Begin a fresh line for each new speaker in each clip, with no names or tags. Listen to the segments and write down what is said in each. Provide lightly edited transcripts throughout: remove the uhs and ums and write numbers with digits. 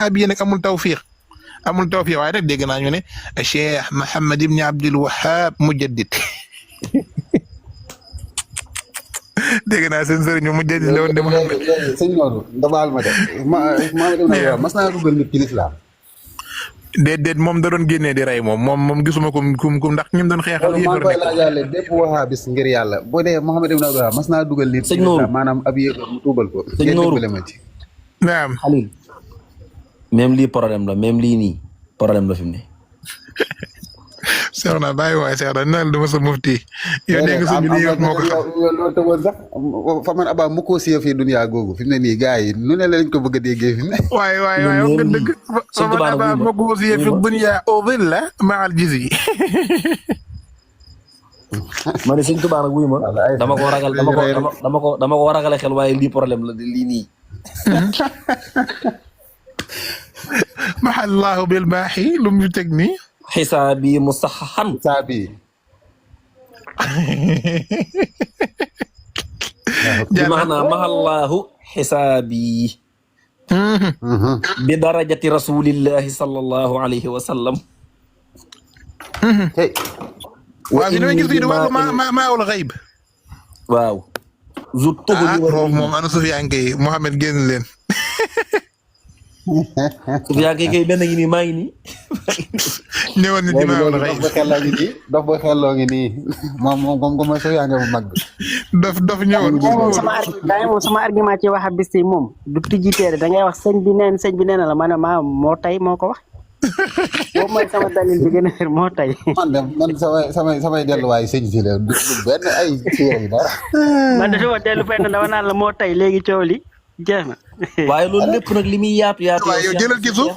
bi nag amul tawfiq waaye rek dégg naa ñu ne Cheikh Mohammed ibn Abdul Wahhab mujaddid dégg naa seen sëriñ mujaddid la woon de Mohamed.
sëñ Maodo nga baal ma de mas naa dugal nit ci lislaam.
déedéet moom da doon génnee di rey moom gisuma ko ndax ñim doon xeexal.
maa ngi koy laajaale bépp wahabis ngir yàlla boo dee Mohamed ibn Abdul Wahhab mas naa dugal nit ci lislaam maanaam ab yéefar mu tuubal ko.
sëñ Nourou
ma ci.
naam
Xalil même lii problème la même lii nii problème la fi mu ne.
Cheikh naa bàyyi waay Cheikh naa naan dama sa mufti yow dégg nga sëñ bi li yow moo ko xam
loolu tëwoon sax fa man abaa mu ko siye fii duniyaa googu fi mu ne nii gars yi nu ne lañ ko bëgg a déggee fi mu ne.
waay wax nga dëgg fa man abaa mu ko siye fi duniyaa au dhilla ma'al jizyi.
ma ne sëñ Tuubaa nag wuy ma dama ko ragal xel waaye lii problème la lii nii.
mahallahu bil baaxi lu mu teg nii.
xisaabi musaxxan.
xisaabi.
bi maanaa mahallahu xisaabi. bi darajati rasulillahi sallallahu alayhi wa sallam.
waaw dina gis di wàllu maawul xayb.
waaw.
moom ana Sufyaan kay Mohamed génn leen.
Sufyaan kay benn ngi nii maa ngi nii.
ñëwoon na ci maawul xayb.
dof ba xelloo ngi nii moom ko mooy Sufyaan bu mag bi.
dof ñëwoon.
moom sama argument ci wahabis yi moom du tijji téere da ngay wax sëñ bi nee na la ma ne moo tay moo ko wax. boobu mooy sama dalil bi gën a moo tay.
man samay delluwaay sëñ si la du benn ay téere yi dara.
man dafa dellu fenn dama naan la moo tay léegi coow li jeex na.
waaye loolu lépp nag li muy yaatu.
waaye yow jëlal ci suuf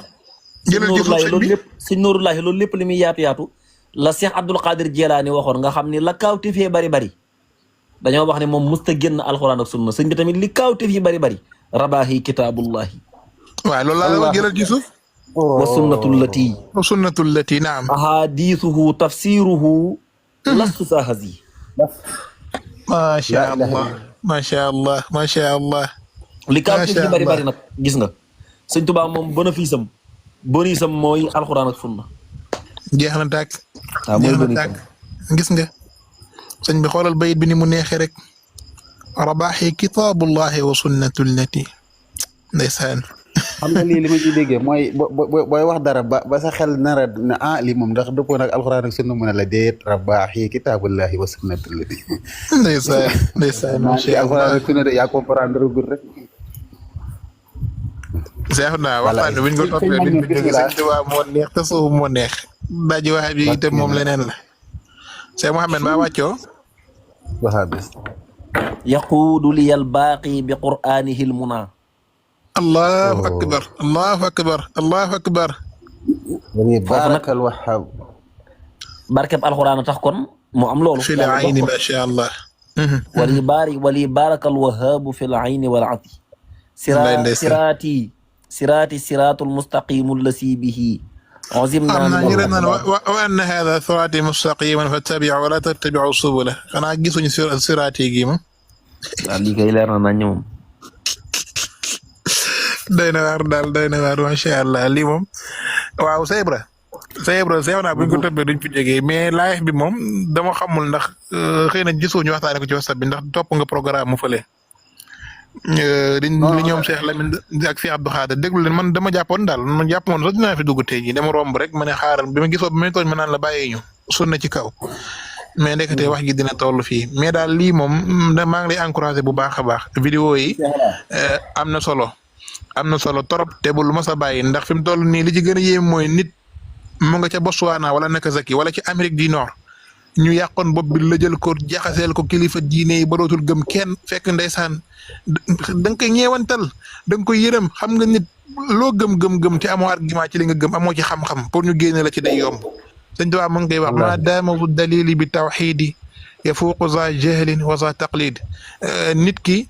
loolu lépp sëñ Noorullahi loolu lépp li muy yaatu la Cheikh Abdul Qadir Jilaani waxoon nga xam ni la kaawteef yi bari dañoo wax ne moom musta génn alxuraan ak sunna sëñ bi tamit li kaawteef yi bari rabaahi kitaabullahi.
waaw loolu laa la wax jëlal ci suuf.
wa sunnatul lati naam. ahadithuhu tafsiruhu lastu sahazi.
macha allah.
li kaawteef yi bari nag gis nga sëñ Tuubaa moom bénéfice am mooy alxuraan ak sunna.
jeex na tàkk. gis nga sëñ bi xoolal bayit bi ni mu neexee rek. rabaaxi kitaabullahi wa sunnatul lati ndeysaan.
xam nga lii li ma ciy déggee mooy booy wax dara ba sa xel nara ne lii moom ndax dëppoo nag alxuraan ak sunna mu ne la déet rabaaxi kitaabullahi wa sunnatul lati.
ndeysaan macha allah
alxuraan ak sunna de yaa comprendre gul rek.
seex naa waxtaan bi buñ ko toppee duñ ko jóge sëñ Tuubaa moo neex te suuf moo neex daji waxe bi itam moom leneen la Seex Mohamed maa wàccoo
wahabis
yaquudu liyal baaqi bi qur'aanihi lmuna.
allahu akbar
barakal wahhab
barkeb alxuraan tax kon mu am loolu
fi l ayni ma sha allah
wali barakal wahhabu fi l ayni wal ati siraati siraatul mustaqimu lasi bihi azimna
wa anna hada siraati mustaqiman fattabi'u wa la tattabi'u subula xanaa gisuñu siraati gi moom
lii kay leer na nañ moom
doy na waar macha allah lii moom waaw Seybra seew naa buñ ko toppee duñ fi jógee mais live bi moom dama xamul ndax xëy na gisuñu waxtaane ko ci WhatsApp bi ndax topp nga programme mu fële li ñoom Cheikh Lamine ak Cheikh Abdou Khader déglu leen man dama jàppoon daal man jàpp moon sax dinaa fi dugg tey jii dama romb rek ma ne xaaral bi ma gisoo bi ma tooñ ma naan la bàyyee ñu sunna ci kaw mais ndekete wax gi dina toll fii mais daal lii moom maa ngi lay encouragé bu baax a baax vidéo yi am na solo trop te bul ma sa bàyyi ndax fi mu toll nii li ci gën a yéem mooy nit mu nga ca Botswana wala Nagasaki wala ci Amérique du Nord ñu yàqoon bopp bi la jël ko jaxaseel ko kilifa diine yi ba dootul gëm kenn fekk ndeysaan da nga koy ñeewantal da nga koy yërëm xam nga nit loo gëm te amoo argument ci li nga gëm amoo ci xam-xam pour ñu génne la ci day yomb sëñ Tuubaa mu ngi koy wax ma daamawu dalili bi tawxiidi yafuuqu za jahlin wa za taqlid nit ki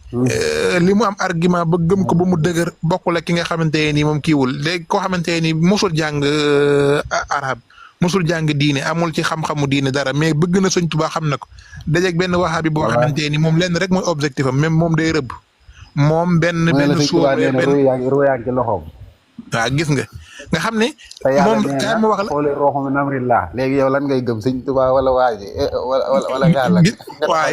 li mu am argument ba gëm ko ba mu dëgër bokkul ak ki nga xamante ne nii moom kiiwul léegi koo xamante ne nii mosul jàng arab mosul jàng diine amul ci xam-xamu diine dara mais bëgg na sëñ Tuubaa xam na ko dajeeg benn waxaabi boo xamante ni moom lenn rek mooy objectif am même moom day rëbb moom benn suuf benn
ruuyaa ngi ci loxoom
waaw gis nga xam ne.
te yàlla
moom
nee
kaay
na
ma wax la.
xooli roxu min amrillah léegi yow lan ngay gëm sëñ Tuubaa wala waaji wala yàlla.
waaw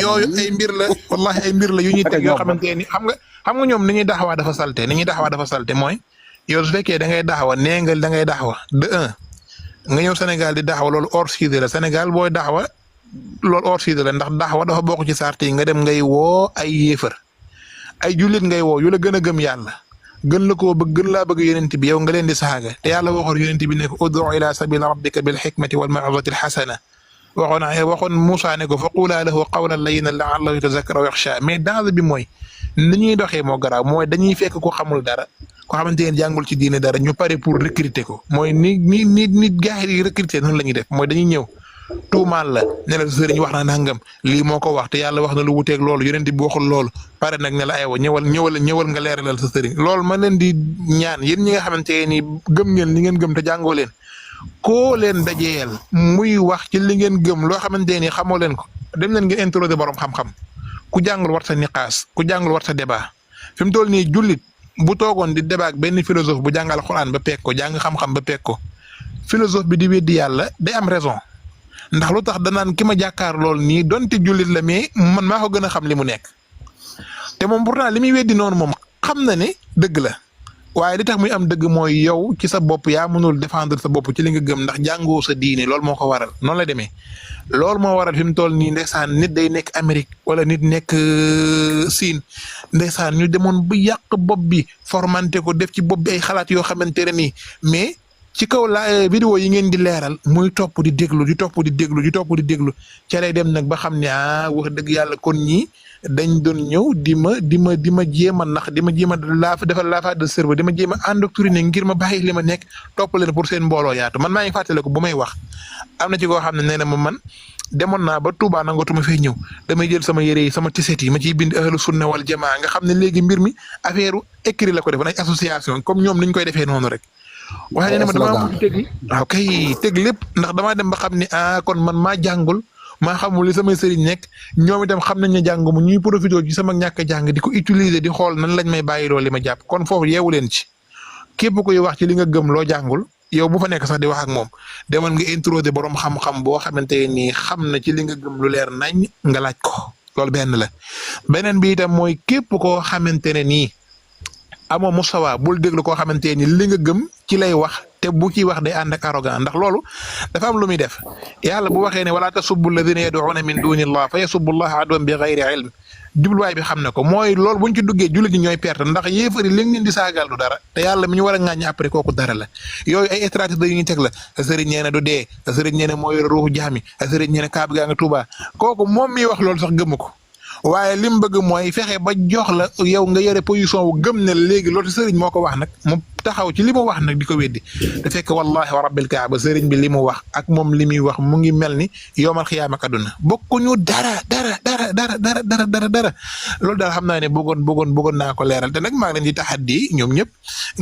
yooyu ay mbir la wallahi ay mbir la yu ñuy teg yoo xamante ni xam nga ñoom ni ñuy daxawaa dafa salte mooy yow su fekkee da ngay daxawa nee nga da ngay daxawa de un nga ñëw Sénégal di daxawa loolu hors sujet la Sénégal booy daxawa loolu hors sujet la ndax daxawa dafa bokk ci sart yi nga dem ngay woo ay yéefar ay jullit ngay woo yu la gën a gëm yàlla gën la koo bëgg gën laa bëgg yonent bi yow nga leen di saaga te yàlla waxoon yonent bi ne ko ud'u ila sabili rabbika bil hikmati wal maw'izati al hasana waxoon Moussa ne ko fa qulaa lahu qawlan layyinan la'allahu yatazakkaru aw yaxsha mais danger bi mooy ni ñuy doxee moo garaaw mooy dañuy fekk ko xamul dara ko xamante ne jàngul ci diine dara ñu pare pour recruter ko mooy ni gars yi recruter noonu la ñuy def mooy dañuy ñëw tuumaal la ne la sëriñ wax na nangam lii moo ko wax te yàlla wax na lu wuteeg loolu yonent bi waxul loolu pare nag ne la aywa ñëwal nga leeralal sa sëriñ loolu ma leen di ñaan yéen ñi nga xamante ne nii gëm ngeen li ngeen gëm te jàngoo leen koo leen dajeel muy wax ci li ngeen gëm loo xamante ne xamoo leen ko dem leen ngeen introduire borom xam-xam ku jàngul war sa niqaas ku jàngul war sa débat fi mu toll nii jullit bu toogoon di débat ak benn philosophe bu jàngal Alxuraan ba peeg ko jàng xam-xam ba peeg ko philosophe bi di weddi yàlla day am raison. ndax lu tax danaan ki ma jàkkaar lool nii donte jullit la mais man maa ko gën a xam li mu nekk te moom pourtant li muy weddi noonu moom xam na ne dëgg la waaye li tax muy am dëgg mooy yow ci sa bopp yaa mënul défendre sa bopp ci li nga gëm ndax jàngoo sa diine loolu moo ko waral noonu la demee. loolu moo waral fi mu toll nii ndeysaan nit day nekk Amérique wala nit nekk Siin ndeysaan ñu demoon bu yàq bopp bi formanté ko def ci bopp bi ay xalaat yoo xamante ne nii mais. ci kaw la vidéo yi ngeen di leeral muy topp di déglu ca lay dem nag ba xam ne wax dëgg yàlla kon ñii dañ doon ñëw di ma jéem a nax di ma jéem a defal lavage de cerveau di ma jéem a endoctriner ngir ma bàyyi li ma nekk topp leen pour seen mbooloo yaatu man maa ngi fàttale ko bu may wax am na ci koo xam ne nee na ma man demoon naa ba Touba nangatuma fee ñëw damay jël sama yére yi sama tiset yi ma ciy bind ahlu sunna wal jamaa nga xam ne léegi mbir mi affaire écrit la ko def ay association comme ñoom niñ koy defee noonu rek. waaye nee na ma damaa mujj teg waaw kay teg lépp ndax damaa dem ba xam ne kon man maa jàngul maa xamul li samay sëriñ nekk ñoom itam xam nañ ne jàng mu ñuy profité ci sama ñàkk a jàng di ko utiliser di xool nan lañ may bàyyiloo li ma jàpp kon foofu yeewu leen ci képp koy wax ci li nga gëm loo jàngul yow bu fa nekk sax di wax ak moom demal nga introduire borom xam-xam boo xamante ni xam na ci li nga gëm lu leer nañ nga laaj ko loolu benn la beneen bi itam mooy képp koo xamante ne nii amoo musawa bul déglu koo xamante ni li nga gëm ci lay wax te bu ciy wax day ànd ak arrogant ndax loolu dafa am lu muy def yàlla bu waxee ne wala tasubbu alladina yad'una min dunillah fa yasubbu allaha adwan bi ghayri ilm jubluwaay bi xam na ko mooy loolu buñ ci duggee jullit ñi ñooy perte ndax yéefari li ngeen di saagaal du dara te yàlla mi ñu war a ŋàññi après kooku dara la yooyu ay stratégie yu ñu teg la sëriñ nee na du dee sëriñ nee na mooy ruuxu jaami sëriñ nee na kaab gaa nga Tuuba kooku moom miy wax loolu sax gëmu ko waaye li mu bëgg mooy fexe ba jox la yow nga yore position wu gëm ne léegi loolu sëriñ moo ko wax nag mu taxaw ci li mu wax nag di ko weddi te fekk wallahi wa rabbil kaaba sëriñ bi li mu wax ak moom li muy wax mu ngi mel ni yowmal xiyaama ak àdduna bokkuñu dara loolu daal xam naa ne bëggoon naa ko leeral te nag maa ngi leen di taxaddi ñoom ñëpp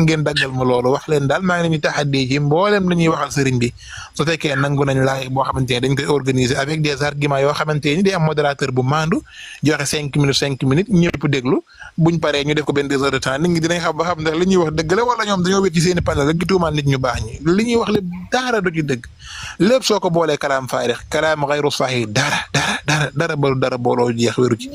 ngeen daggal ma loolu wax leen daal maa ngi leen di taxaddi ci mboolem la ñuy waxal sëriñ bi su fekkee nangu nañ laay boo xamante ne dañ koy organiser avec des arguments yoo xamante ni day am modérateur bu maandu joxe 5 minutes ñëpp déglu buñ paree ñu def ko benn 2 heures de temps nit ñi dinañ xam ba xam ndax li ñuy wax dëgg la wala ñoom dañoo wét ci seen i panel rek tuumaal nit ñu baax ñi li ñuy wax lépp dara du ci dëgg lépp soo ko boolee kalaam faarix kalaam xayru sahih dara booloo jeex wéru ci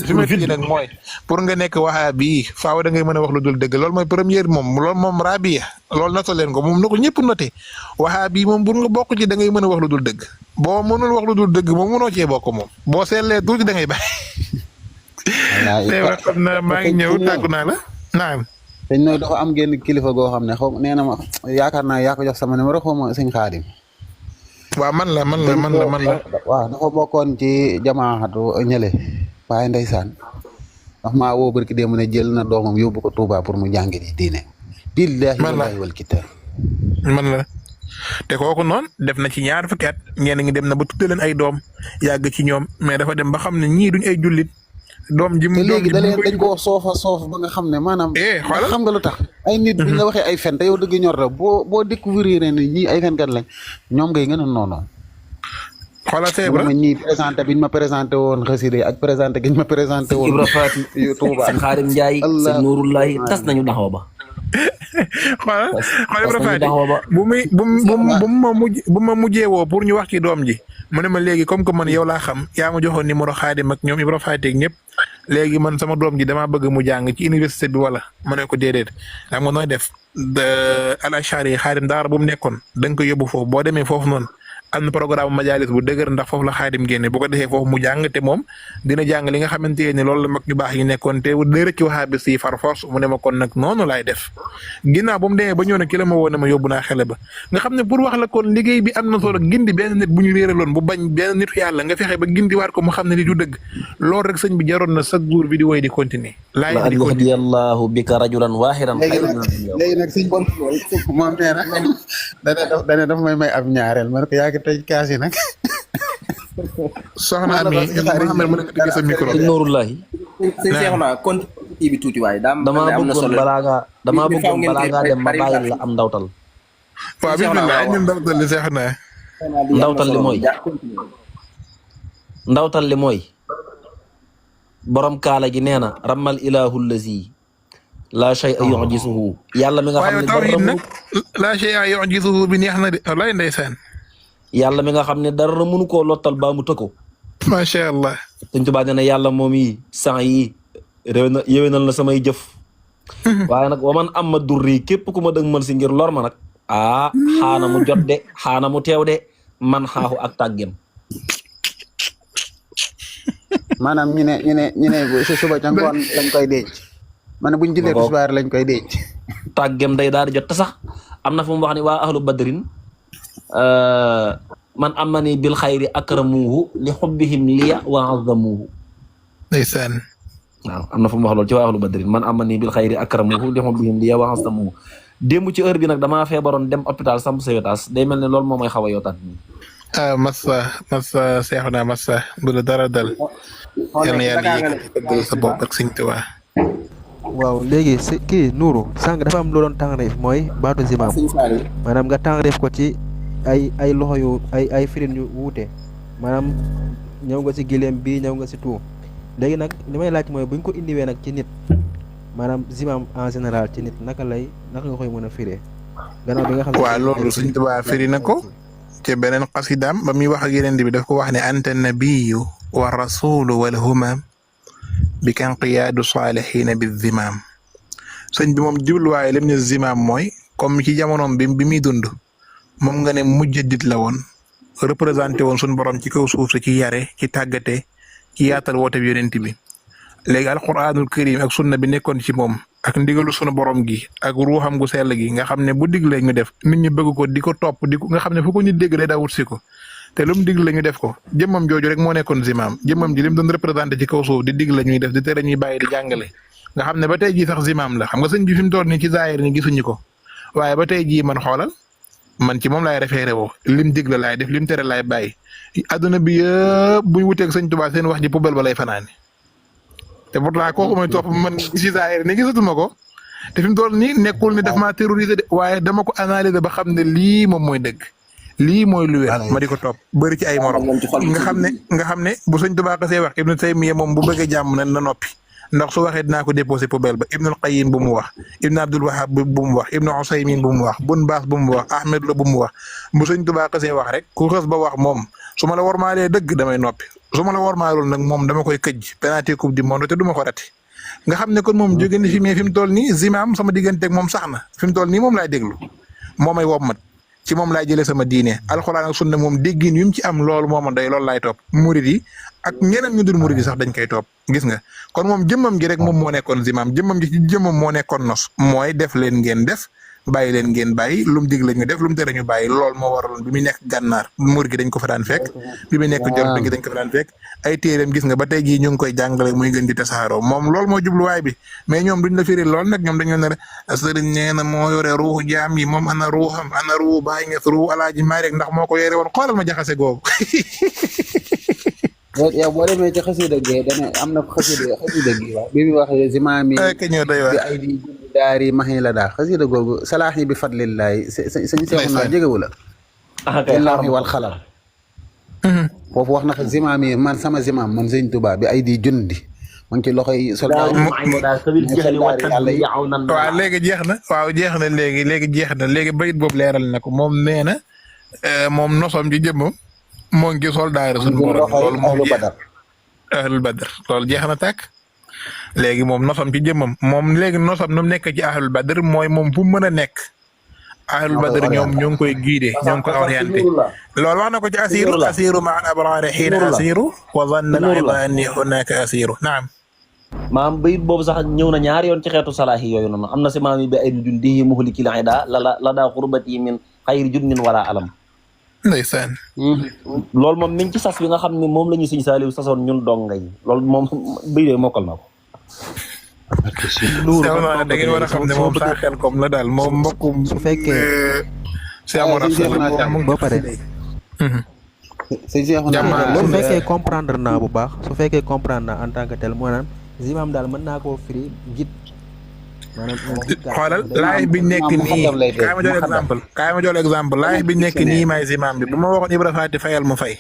fi ma fii nag mooy pour nga nekk wahabi faaw da ngay mën a wax lu dul dëgg loolu mooy première moom rabia loolu noté leen ko moom na ko ñëpp noté wahabi moom pour nga bokk ci da ngay mën a wax lu dul dëgg boo mënul wax lu dul dëgg moom mënoo cee bokk moom boo seetlee tuuti da ngay bàyyi xam naa maa ngi ñëw tàggu naa la naam
sëñ nooy dafa am genn kilifa goo xam ne xaw nee na ma yaakaar naa yaa ko jox sama numéro xaw ma sëñ Xaadim
waaw man la
waaw dafa bokkoon ci jamaatu ñële waaye ndeysaan ndax maa woo barki démb ne jël na doomam yóbbu ko Touba pour mu jàngi di diine billahi wallahi wal kitaab
man la te kooku noonu def na ci ñaar fukki at ñenn ñi dem na ba tudde leen ay doom yàgg ci ñoom mais dafa dem ba xam ne ñii duñ ay jullit doom ji mu
léegi dañ koo soofa ba nga xam ne maanaam xam nga lu tax ay nit bu ñu la waxee ay fen te yow dëgg ñor la boo découvrir ne ñii ay fenkat lañ ñoom ngay gën a noonu
xoolal Cheikh
mu ne
Ibra
ma ñii présenté biñ ma présenté woon xasida yi ak présenté giñ ma présenté woon
Ibra Faati
yu Touba
sëñ Xaadim Njaay sëñ Nuurullahi tas nañu daxaw ba
xoolal xoolal Ibra
nañu
Faati
daxaw ba
bu ma mujjee woo pour ñu wax ci doom ji mu ne ma léegi comme que man yow laa xam yaa ma joxoon numéro Xaadim ak ñoom Ibra Faati ak ñëpp léegi man sama doom ji damaa bëgg mu jàng ci université bi wala ma ne ko déedéet xam nga nooy def al Ashari yi Xaadim daara bu mu nekkoon da nga ko yóbbu foofu boo demee foofu noonu am na programme majalis bu dëgër ndax foofu la Xaadim génne bu ko defee foofu mu jàng te moom dina jàng li nga xamante ne loolu la mag ñu baax yi nekkoon te day rëcc waxaabi si far force mu ne ma kon nag noonu laay def ginnaaw ba mu demee ba ñëw ne ki la ma woo ne ma yóbbu naa xele ba nga xam ne pour wax la kon liggéey bi am na solo gindi benn nit bu ñu réeraloon bu bañ benn nitu yàlla nga fexe ba gindi waat ko mu xam ne li du dëgg loolu rek sëñ bi jaroon na chaque jour vidéo yi di continuer
la an yahdiyallahu bika rajulan waahidan
léegi nag sëñ bon moom nee na dana daf may ab ñaareel man ko yaa ngi tëj kaas yi nag
soxna Ami Mohamed mën nga tëgg sa micro
sëñ Nuurullahi
sëñ Seexuna kon kii bi tuuti waaye
damaa bëggoon balaa ngaa dem ma bàyyil la am ndawtal
waaw bismillah ñun ndawtal li seex na
ndawtal li mooy borom kaala gi nee na ramal ilahu lazi la shay'a yu'jisuhu yàlla mi nga xam ne
tawhid nag la shay'a yu'jisuhu bi neex na de wallaay ndeysaan
yàlla mi nga xam ne dara mënu koo lottal baa mu tëkko
macha allah
Sëñ Tuubaa nee na yàlla moom yi sang yi yéwénal na samay jëf waaye nag waman am ma durri képp ku ma dëgg mal si ngir lor ma nag xaana mu jot de xaana mu teew de man xaaxu ak tàggem
maanaam ñu ne si suba ca ngoon lañ koy denc maanaam buñ jëlee tisbaar lañ koy denc
tàggem day daal di jot te sax am na fu mu wax ni waa ahlu badrin man amani bil xayri akramuhu li xubbihim liya wa azamuhu
ndeysaan
waaw am na fu mu wax loolu ci waa ahlu badrin man amani bil xayri akramuhu li xubbihim liya wa azamuhu démb ci heure bi nag damaa feebaroon dem hôpital samp sa yotaas day mel ne loolu moo may xaw a yotaat nii
massa seexuna massa bu la dara dal yal na yàlla yëkkati sa bopp ak Sëñ Tuubaa
waaw léegi si kii Nuuru sànq dafa am loo doon tàngareef mooy baatu zimaam maanaam nga tàngareef ko ci ay loxo yu ay firin yu wuute maanaam ñëw nga si gileem bi ñëw nga si tout léegi nag li may laaj mooy buñ ko indiwee nag ci nit maanaam zimaam en général ci nit naka nga koy mën a firee gannaaw bi nga xam ne
waaw loolu Sëñ Tuubaa firi na ko ci beneen xasidaam ba muy wax ak yeneen bi daf ko wax ne anta nabiyu wa rasulu wal humam bi kan qiyaadu saalihiina bi zimaam sëñ bi moom jubluwaaye lim ne zimaam mooy comme ci jamonoom bi muy dund moom nga ne mujjadit la woon représenté woon suñu borom ci kaw suuf si ci yare ci tàggate ci yaatal woote bi yonent bi léegi alquranul karim ak sunna bi nekkoon ci moom ak ndigalu sunu borom gi ak ruuxam gu sell gi nga xam ne bu digle ñu def nit ñi bëgg ko di ko topp nga xam ne fu ko ñu dégg day daa wut si ko te lu mu digle ñu def ko jëmmam jooju rek moo nekkoon zimaam jëmmam ji lim doon représenté ci kaw suuf di digle ñuy def di tere ñuy bàyyi di jàngale nga xam ne ba tey jii sax zimaam la xam nga sëñ bi fi mu toll nii ci zaahir ni gisuñu ko waaye ba tey jii man xoolal man ci moom laay référé woo lim digle laay def lim tere laay bàyyi adduna bi yëpp buñ wuteeg sëñ Tuubaa seen wax ji poubelle ba lay fanaane te pourtant kooku mooy topp man ci zaahir ni gisatuma ko te fi mu toll nii nekkul ni daf maa terrorisé de waaye dama ko analyser ba xam ne lii moom mooy dëgg lii mooy lu wér ma di ko topp bëri ci ay morom nga xam ne bu sëñ Tuubaa kasee wax Ibnu Taymiyya moom bu bëggee jàmm na noppi ndax su waxee dinaa ko déposé poubelle ba Ibnul Qayyim bu mu wax Ibnu Abdul Wahhab bu mu wax Ibnu Usaymin bu mu wax Bun Baas bu mu wax Ahmed Lo bu mu wax bu sëñ Tuubaa kasee wax rek ku xës ba wax moom su ma la warmaalee dëgg damay noppi su ma la warmaalul nag moom dama koy këjj penalty coupe du monde te du ma ko rati nga xam ne kon moom jóge na fi mais fi mu toll nii zimaam sama digganteeg moom sax na fi mu toll nii moom laay déglu moo may wommat ci moom laay jëlee sama diine alxuraan ak sunna moom déggin yu mu ci am loolu moo ma doy loolu laay topp murid yi ak ñeneen ñu dul murid yi sax dañ koy topp gis nga kon moom jëmmam gi rek moom moo nekkoon zimaam jëmmam gi ci jëmmam moo nekkoon nos mooy def leen ngeen def bàyyi leen ngeen bàyyi lu mu dig la ñu def lu mu tere ñu bàyyi loolu moo waraloon bi muy nekk gànnaar murid gi dañ ko fa daan fekk bi muy nekk jor gi dañ ko fa daan fekk ay téeréem gis nga ba tey jii ñu ngi koy jàngale muy gën di tasaaroo moom loolu moo jubluwaay bi mais ñoom duñ la firi lool nag ñoom dañoo ne sëriñ nee na moo yore ruuxu jaam yi moom ana ruuxam ana ruuxu bàyyi nga ruuxu alaaji Maalik ndax moo ko yore woon xoolal ma jaxase googu
yow boo demee ci xasida gi dana am na xasida gi waaw bi mu waxee zimaami bi ay di daari maxi la daal xasida googu salaax yi bi fadlillahi sëñ Seexuna jégewu la illaahi wal xalam foofu wax na fa zimaam yi man sama zimaam man sëñ Tuubaa bi ay di jundi mu ngi ci loxoy soldat
waaw léegi jeex na waaw jeex na léegi bayit boobu leeral na ko moom nee na moom nosom ci jëmmam moo ngi ci soldaar suñu borom loolu moom ahlul badr loolu jeex na tàkk léegi moom nosom ci jëmmam moom léegi nosom nu mu nekk ci ahlul badr mooy moom fu mu mën a nekk ahlul badr ñoom ñoo ngi koy guidé ñoo ngi koy orienté loolu wax na ko ci asiru ma al abraari xiina asiru wa zanna al ayda anni hunaka asiru naam
maam bayit boobu sax ñëw na ñaari yoon ci xeetu salaahi yooyu noonu am na si maam yi bi ay jundihi muhlikil ida la daa xurbati min xayri junnin wala alam
ndeysaan
loolu moom mi ngi ci sas bi nga xam ne moom la ñu Sëñ Saaliw sasoon ñun donga yi loolu moom bayit yooyu mokkal na ko
sew naa da ngeen war a xam ne moom saa xel comme la daal moom mbokkum
su fekkee
si amoon
ba pare
sëñ Cheikh
su fekkee comprendre naa bu baax su fekkee comprendre naa en tant que tel maanaam zimaam daal mën naa koo firi git maanaam
xoolal laaj bi nekk nii kaay ma jox exemple laaj bi nekk nii may zimaam bi bu ma waxoon Ibra Faati fayal mu fay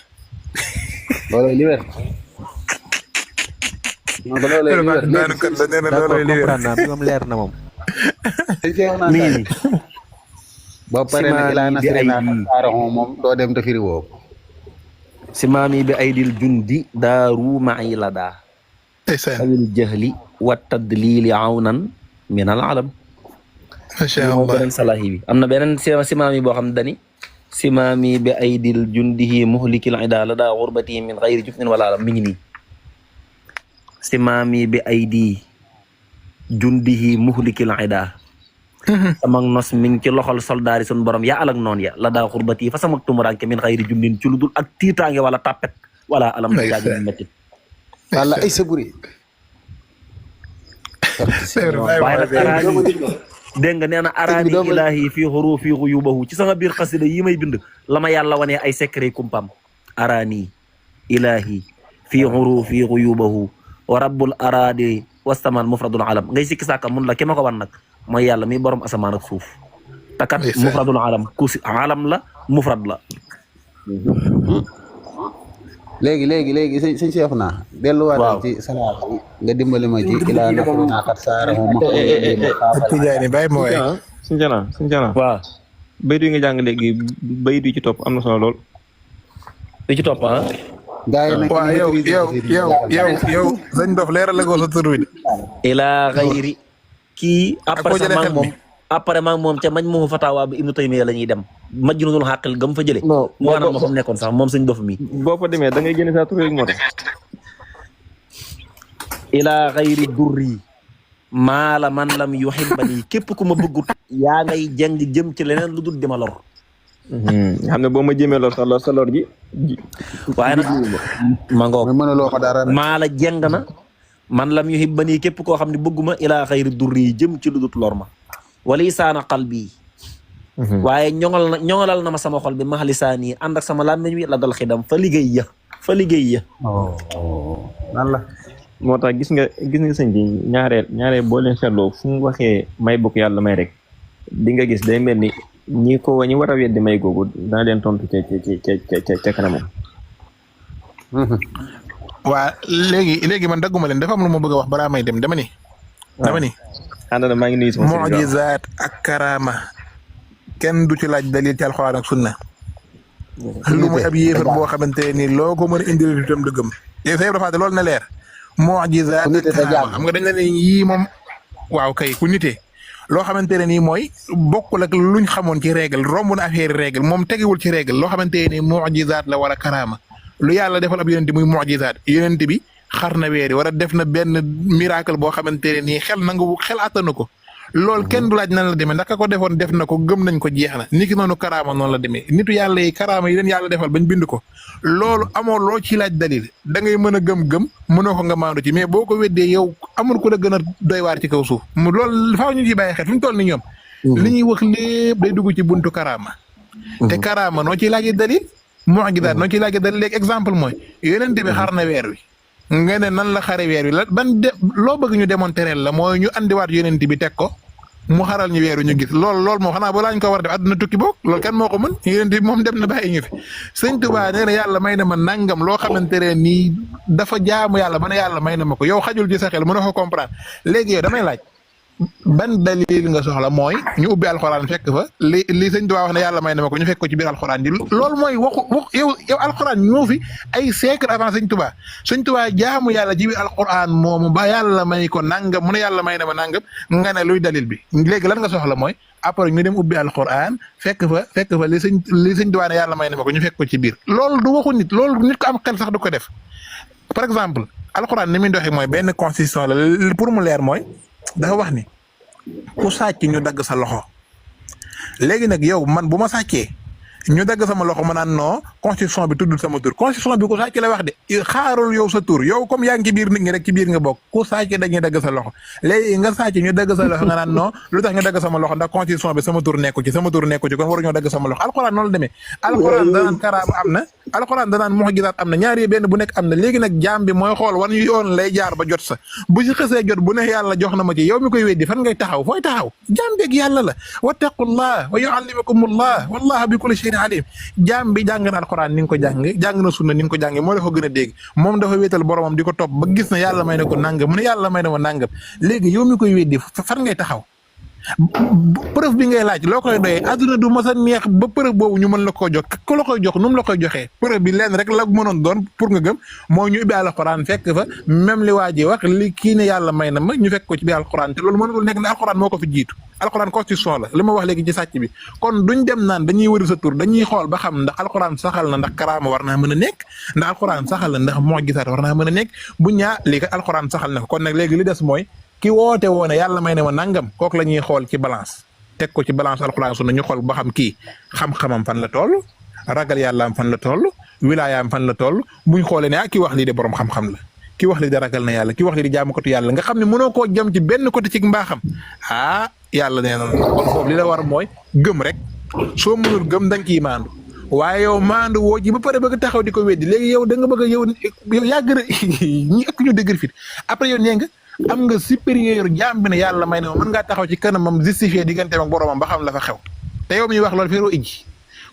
loolu li wér
comprendre naa bi moom leer na moom
mii ba pare nag ilaa nasrina saaraxon moom doo dem te firi woo
si maam yi bi ay dil jundi daaru ma'i la daa awil jahli wa tadlili awnan min al alam
macha allah
beneen salaahi bi am na beneen simaam yi boo xam ne dani simaam yi bi ay dil jundihi muhlikil ida la daa xurbati min xayri jufnin wala alam mi ngi nii simaam yi bi ay di jundihi muhlikil ida sama nos mi ngi ci loxol soldaar yi suñu borom yaa alak noonu ya la daa xurbati fa sama tumuranke min xayri jundin ci lu dul ak tiitaange wala tàppet wala alam jaagi métti
wala ay saburi
waaye nag araani dégg nga nee na araani ilaahi fii xuruufi xuyubahu ci sama biir xasida yi may bind la ma yàlla wanee ay secret kumpam araani ilaahi fii xuruufi xuyubahu wa rabbul araadi wastamal mufradul alam ngay sikki sàkka mun la ki ma ko wan nag mooy yàlla mi borom asamaan ak suuf takat mufradul alam kusi alam la mufrad la
léegi sëñ Cheikh naa delluwaat ci salaat yi nga dimbali ma ci ilaa nasrina qad saarahu ma
Tijaani bàyyi ma waay
suñ cana
waaw
baytu yi nga jàng léegi baytu yi ci topp am na solo lool
li ci topp
gaa yi nag
yow sëñ Dof leeral la ko sa tur wi de
ilaa xayri kii après sax maa ngi moom après maa ngi moom ca mañ moomu fatawa bi Ibnu Taymiya la ñuy dem majnunul xaqil gam fa jële mu wanal ma fa mu nekkoon sax moom sëñ Dof mi
boo fa demee da ngay génne saa tur rek moo tax
ilaa xayri durri maala man lam yuhibbani képp ku ma bëggut yaa ngay jeng jëm ci leneen lu dul dima lor
xam ne boo ma jëmee lor sa lor ji
waaye nag ma ngoog
mënuloo ko dara
maala jeng na man lam yuhibbani képp koo xam ne bëgguma ilaa xayri durri jëm ci lu dul lor ma wali saana qalbi waaye ñoŋalal na ma sama xol bi max lisaani ànd ak sama làmmiñ wi la dal xidam fa liggéey ya
nan la
moo tax gis nga sëñ bi ñaareel boo leen seetloo fu mu waxee may bokk yàlla may rek di nga gis day mel ni ñi war a weddi may googu dana leen tontu ca kanamam
waa léegi man dagguma leen dafa am lu ma bëgg a wax balaa may dem dama ni
àndana maa ngi nuyu sama
mujizaat ak karama kenn du ci laaj dalil ci alxuraan ak sunna lu muy ab yéefar boo xamante ni loo ko mën a indil itam dëggam yow sa dafa loolu na leer mujizaat ak karama xam nga dañ la ne yii moom waaw kay ku nitee loo xamante ne nii mooy bokkul ak luñ xamoon ci règle romb na affaire règle moom tegiwul ci règle loo xamante ne mujizaat la wala karama lu yàlla defal ab yonent muy mujizaat yonent bi xar na weeri wala def na benn miracle boo xamante ne nii xel attanu ko loolu kenn du laaj nan la demee ndax ka ko defoon def na ko gëm nañ ko jeex na niki noonu karaama noonu la demee nitu yàlla yi karaama yi leen yàlla defal bañ bind ko loolu amoo loo ci laaj dalil da ngay mën a gëm-gëm mënoo ko nga maandu ci mais boo ko weddee yow amul ku la gën a doy waar ci kaw suuf mu loolu faaw ñu ci bàyyi xel fi mu toll ni ñoom li ñuy wax lépp day dugg ci buntu karaama te karaama noo ciy laajee dalil mu'jizaat noo ciy laajee dalil léegi exemple mooy yonent bi xar na weer wi nga ne nan la xare weer wi la loo bëgg ñu démontrer la mooy ñu andiwaat yonent bi teg ko mu xaral ñu weeru ñu gis lool moo xanaa balaa ñu ko war a def àdduna tukki boog loolu kan moo ko mën yéen bi moom dem na bàyyi ñu fi sëñ Tuubaa nee na yàlla may na ma nangam loo xamante ne nii dafa jaamu yàlla ba ne yàlla may na ma ko yow xajul ci sa xel mën na ko comprendre léegi yow damay laaj ban dalil nga soxla mooy ñu ubbi alxuraan fekk fa li sëñ Tuubaa wax ne yàlla may na ma ko ñu fekk ko ci biir alxuraan di loolu mooy waxu yow alxuraan ñoo fi ay siècle avant sëñ Tuubaa jaamu yàlla ci biir alxuraan moomu ba yàlla may ko nangam mu ne yàlla may na ma nangam nga ne luy dalil bi léegi lan nga soxla mooy après ñu dem ubbi alxuraan fekk fa li sëñ Tuubaa ne yàlla may na ma ko ñu fekk ko ci biir loolu du waxu nit loolu nit ko am xel sax du ko def par exemple alxuraan ni muy doxee mooy benn constitution la pour mu leer mooy dafa wax ni ku sàcc ñu dagg sa loxo léegi nag yow man bu ma sàccee ñu dagg sama loxo ma naan non constitution bi tuddul sama tur constitution bi ku sàcc la wax de xaarul yow sa tur yow comme yaa ngi ci biir nit ñi rek ci biir nga bokk ku sàcc dañuy dagg sa loxo léegi nga sàcc ñu dagg sa loxo nga naan non lu tax ñu dagg sama loxo ndax constitution bi sama tur nekku ci kon waruñoo dagg sama loxo alxuraan noonu la demee alxuraan danaan karaama am na alxuraan danaan mu'jizaat am na ñaar yi benn bu nekk am na léegi nag jaam bi mooy xool wan yu yoon lay jaar ba jot sa bu si xësee jot bu ne yàlla jox na ma ci yow mi koy weddi fan ngay taxaw fooy taxaw jaam beeg yàlla la wattaqullah wa yuallimukumullah wallahu bi kulli shay'in alim jaam bi jàng na alxuraan ni nga ko jànge jàng na sunna ni nga ko jànge moo la ko gën a dégg moom dafa wéetal boromam di ko topp ba gis na yàlla may na ko nangam mu ne yàlla may na ma nangam léegi yow mi koy weddi fan ngay taxaw preuve bi ngay laaj loo koy doyee adduna du mos a neex ba preuve boobu ñu mën la koo jox ku la koy jox nu mu la koy joxee preuve bi leen rek la mënoon doon pour nga gëm moo ñu ubbi alxuraan fekk fa même li waa ji wax li kii ne yàlla may na ma ñu fekk ko ci biir alxuraan te loolu mënul nekk ne alxuraan moo ko fi jiitu alxuraan constitution la li ma wax léegi ci sàcc bi kon duñ dem naan dañuy wëri sa tur dañuy xool ba xam ndax alxuraan saxal na ndax karaama war naa mën a nekk ndax alxuraan saxal na ndax mu'jizaat war naa mën a nekk bu ñaa léegi alxuraan saxal na ko kon nag léegi li des mooy ki woote woone yàlla may ne ma nangam kooku la ñuy xool ci balance teg ko ci balance alxuraan sunna ñu xool ba xam kii xam-xamam fan la toll ragal yàllaam fan la toll wilaayaam fan la toll buñ xoolee ne ki wax lii de borom xam-xam la ki wax lii de ragal na yàlla ki wax lii de jaamukatu yàlla nga xam ne mënoo koo jëm ci benn côté ci mbaaxam yàlla nee na kon foofu li la war mooy gëm rek soo mënul gëm da nga ciy maandu waaye yow maandu woo ji ba pare bëgg taxaw di ko weddi léegi yow da nga bëgg yow yaa gën a ñi ëpp ñu dëgër fit après yow nee nga am nga supérieur jaam bi ne yàlla may na mën ngaa taxaw ci kanamam justifier digganteem ak boromam ba xam la fa xew te yow miy wax loolu féeroo ijji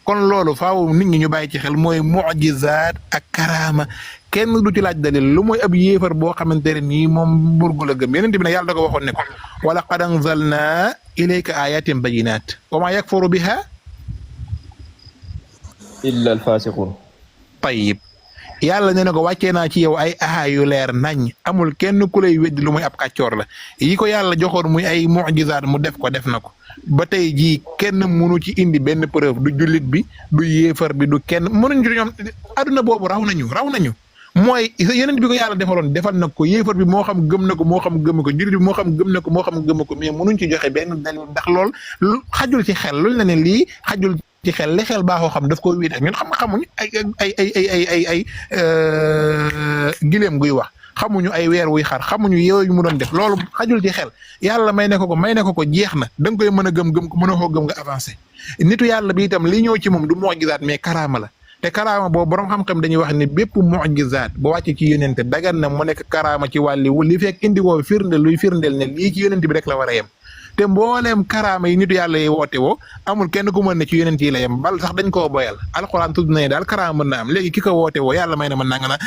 kon loolu faaw nit ñi ñu bàyyi ci xel mooy mu'jizaat ak karaama kenn du ci laaj dalil lu mooy ab yéefar boo xamante ne nii moom burgu la gëm yeneen bi ne yàlla da ko waxoon ne ko wa laqad anzalna ilayka ayatin bayinat wa ma yakfuru biha
illa alfasiqun
tayyib yàlla nee na ko wàccee naa ci yow ay aaya yu leer nañ amul kenn ku lay weddi lu muy ab kàccoor la yi ko yàlla joxoon muy ay mu'jizaat mu def na ko ba tey jii kenn mënu ci indi benn preuve du jullit bi du yéefar bi du kenn mënuñ ci ñoom adduna boobu raw nañu mooy yeneen bi ko yàlla defal na ko yéefar bi moo xam gëm na ko moo xam gëm ko jullit bi moo xam gëm na ko moo xam gëm ko mais mënuñ ci joxe benn dalil ndax lool xajul ci xel luñ la ne lii xajul ci xel li xel baaxoo xam daf ko wéet ak ñun xamuñu ay gileem guy wax xamuñu ay weer wuy xar xamuñu yooyu mu doon def loolu xajul ci xel yàlla may ne ko jeex na da nga koy mën a gëm ko mën a koo gëm nga avancé nitu yàlla bi itam li ñëw ci moom du mu'jizaat mais karaama la te karaama boobu borom xam-xam dañuy wax ne bépp mu'jizaat bu wàcce ci yonente dagan na mu nekk karaama ci wàlli li fekk indi woo firndeel luy firndeel ne lii ci yonente bi rek la war a yem te mbooleem karaama yi nitu yàlla yi woote woo amul kenn ku mën ne ci yonent yi la yem bal sax dañ koo boyal alxuraan tudd na daal karaama mën na am léegi ki ko woote woo yàlla may na ma nanga na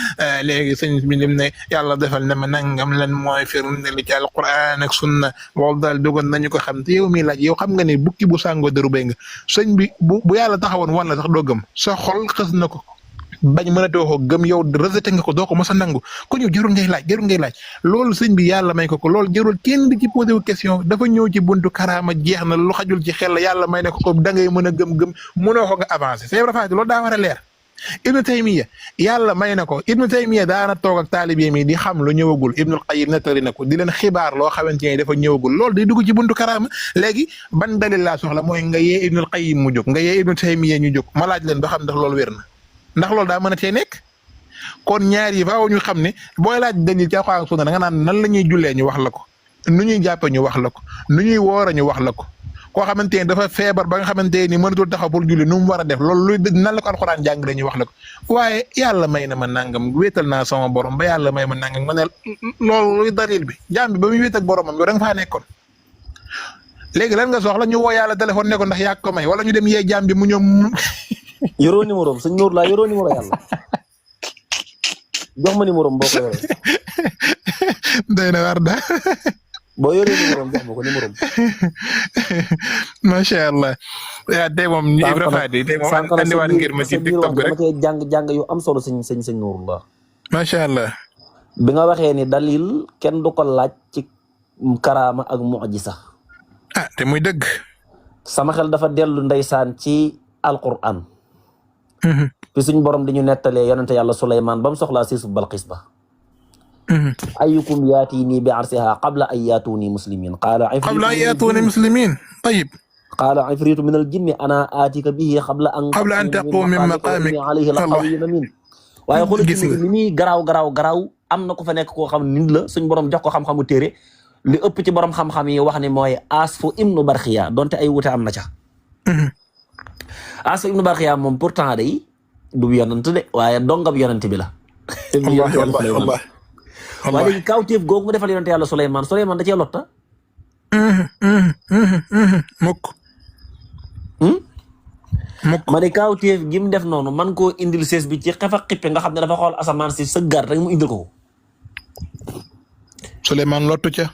léegi sëñ bi lim ne yàlla defal na ma nangam lan mooy firndeel ci alxuraan ak sunna loolu daal dogoon nañu ko xam te yow mi laaj yow xam nga ne bukki bu sàngoo dëru bay nga sëñ bi bu yàlla taxawoon wan la sax doo gëm sa xol xës na ko bañ mën a too gëm yow rejeté nga ko doo ko mos a nangu ko ñëw jarul ngay laaj loolu sëñ bi yàlla may ko loolu jarul kenn di ci posé wu question dafa ñëw ci buntu karaama jeex na lu xajul ci xel la yàlla may ne ko da ngay mën a gëm mënoo ko nga avancé c'est vrai loolu daa war a leer Ibnu Taymiya yàlla may na ko Ibnu Taymiya daana toog ak taalibe mi di xam lu ñëwagul Ibnul Qayyim nettali na ko di leen xibaar loo xamante ne dafa ñëwagul loolu day dugg ci buntu karaama léegi ban dalil laa soxla mooy nga yee Ibnul Qayyim mu jóg nga yee Ibnu Taymiya ñu jóg ma laaj leen ba xam ndax loolu wér na ndax loolu daa mën a tee nekk kon ñaar yi faaw ñu xam ne booy laaj dalil ci Alxuraan ak Sunna da nga naan nan la ñuy jullee ñu wax la ko nu ñuy jàppe ñu wax la ko nu ñuy woora ñu wax la ko koo xamante ne dafa feebar ba nga xamante ni mënatul taxaw pour julli nu mu war a def loolu luy nan la ko Alxuraan jàngale ñu wax la ko waaye yàlla may na ma nangam wéetal naa sama borom ba yàlla may ma nangam ma ne loolu luy dalil bi jaam bi ba muy wéet ak boromam yow da nga faa nekkoon léegi lan nga soxla ñu woo yàlla téléphone ne ko ndax yaa ko may wala ñu dem yee jaam bi mu ñëw
yoroo numéro am sëñ Nour laa yoroo numéro yàlla jox ma numéro am boo ko yoree.
day na war da
boo yoree numéro am jox ma ko numéro am.
macha allah yaa tey moom ñu Ibra Fadi tey moom andiwaat ngir ma ci TikTok bi rek.
dama cee jàng yu am solo sëñ Nour la.
macha allah.
bi nga waxee ni dalil kenn du ko laaj ci karaama ak mu'jiza.
ah te muy dëgg.
sama xel dafa dellu ndeysaan ci alquran. fi suñ borom di ñu nettalee yonente yàlla Suleymaan ba mu soxlaa siisu Balqis ba. ayyukum yaatini bi arsiha qabla an yaatuni muslimin qaala ifritu min al jinni ana aatika bihi qabla an taqum min maqamik alayhi la qawiyun amin. waaye xoolal ci ni muy garaaw am na ku fa nekk koo xam nit la suñ borom jox ko xam-xamu téere li ëpp ci borom xam-xam yi wax ni mooy Asfu ibnu Barxiya donte ay wute am na ca. Asfu ibnu Barxiya moom pourtant day du yonent de waaye dongab yonent bi la. waaye léegi kawteef googu mu defal yonent yàlla Suleymaan da cee lotta. mukk ma ne kawteef gi mu def noonu man koo indil sees bi ci xefa xippe nga xam ne dafa xool asamaan si sëggaat rek mu indil ko.
Suleymaan lottu ca.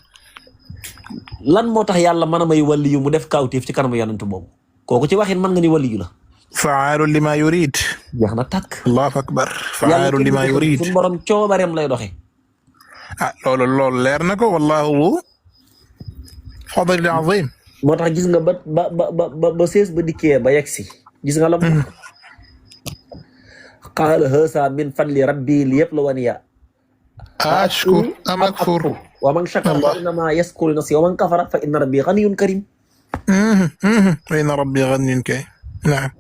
lan moo tax yàlla mën a may waliyu mu def kawteef ci kanamu yonent boobu kooku ci waxin mën nga ni waliyu la.
fa'aalu lima yurid.
jeex na tàkk.
allahu akbar. fa'aalu lima yurid.
suñu borom coobareem lay doxe.
ah loolu leer na ko wallahu fadlil azim.
moo tax gis nga ba sees ba dikkee ba yegg si. gis nga la mu. qaala haasa min fadli rabbi liyabluwani
ashkur am akfur.
wa man shakara fa innama yaskuru nafsi wa man kafara fa inna rabbi ganiyyun karim.
fa inna rabbi ganiyyun karim. naam.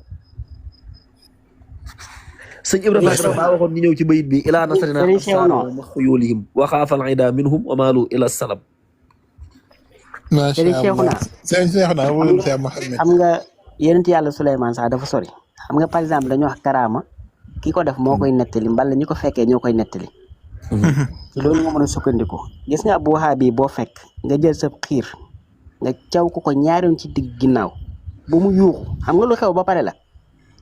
sëñ Ibrahima daa waxoon ñu ñëw ci bayit bi ilaa nasrina wa xuyulihim wa xaafal ida minhum wa maalu ila salam.
macha allah sëñ Seexuna wóorul Seex Muhammad.
xam nga yonent yàlla Suleymaan sax dafa sori. xam nga par exemple dañu wax karaama ki ko def moo koy nettali mbala ñi ko fekkee ñoo koy nettali. loolu nga mën a sukkandiku. gis nga Abu Wahab boo fekk nga jël sa xiir nga caw ko ñaaroon ci digg ginnaaw ba mu yuuxu xam nga lu xew ba pare la.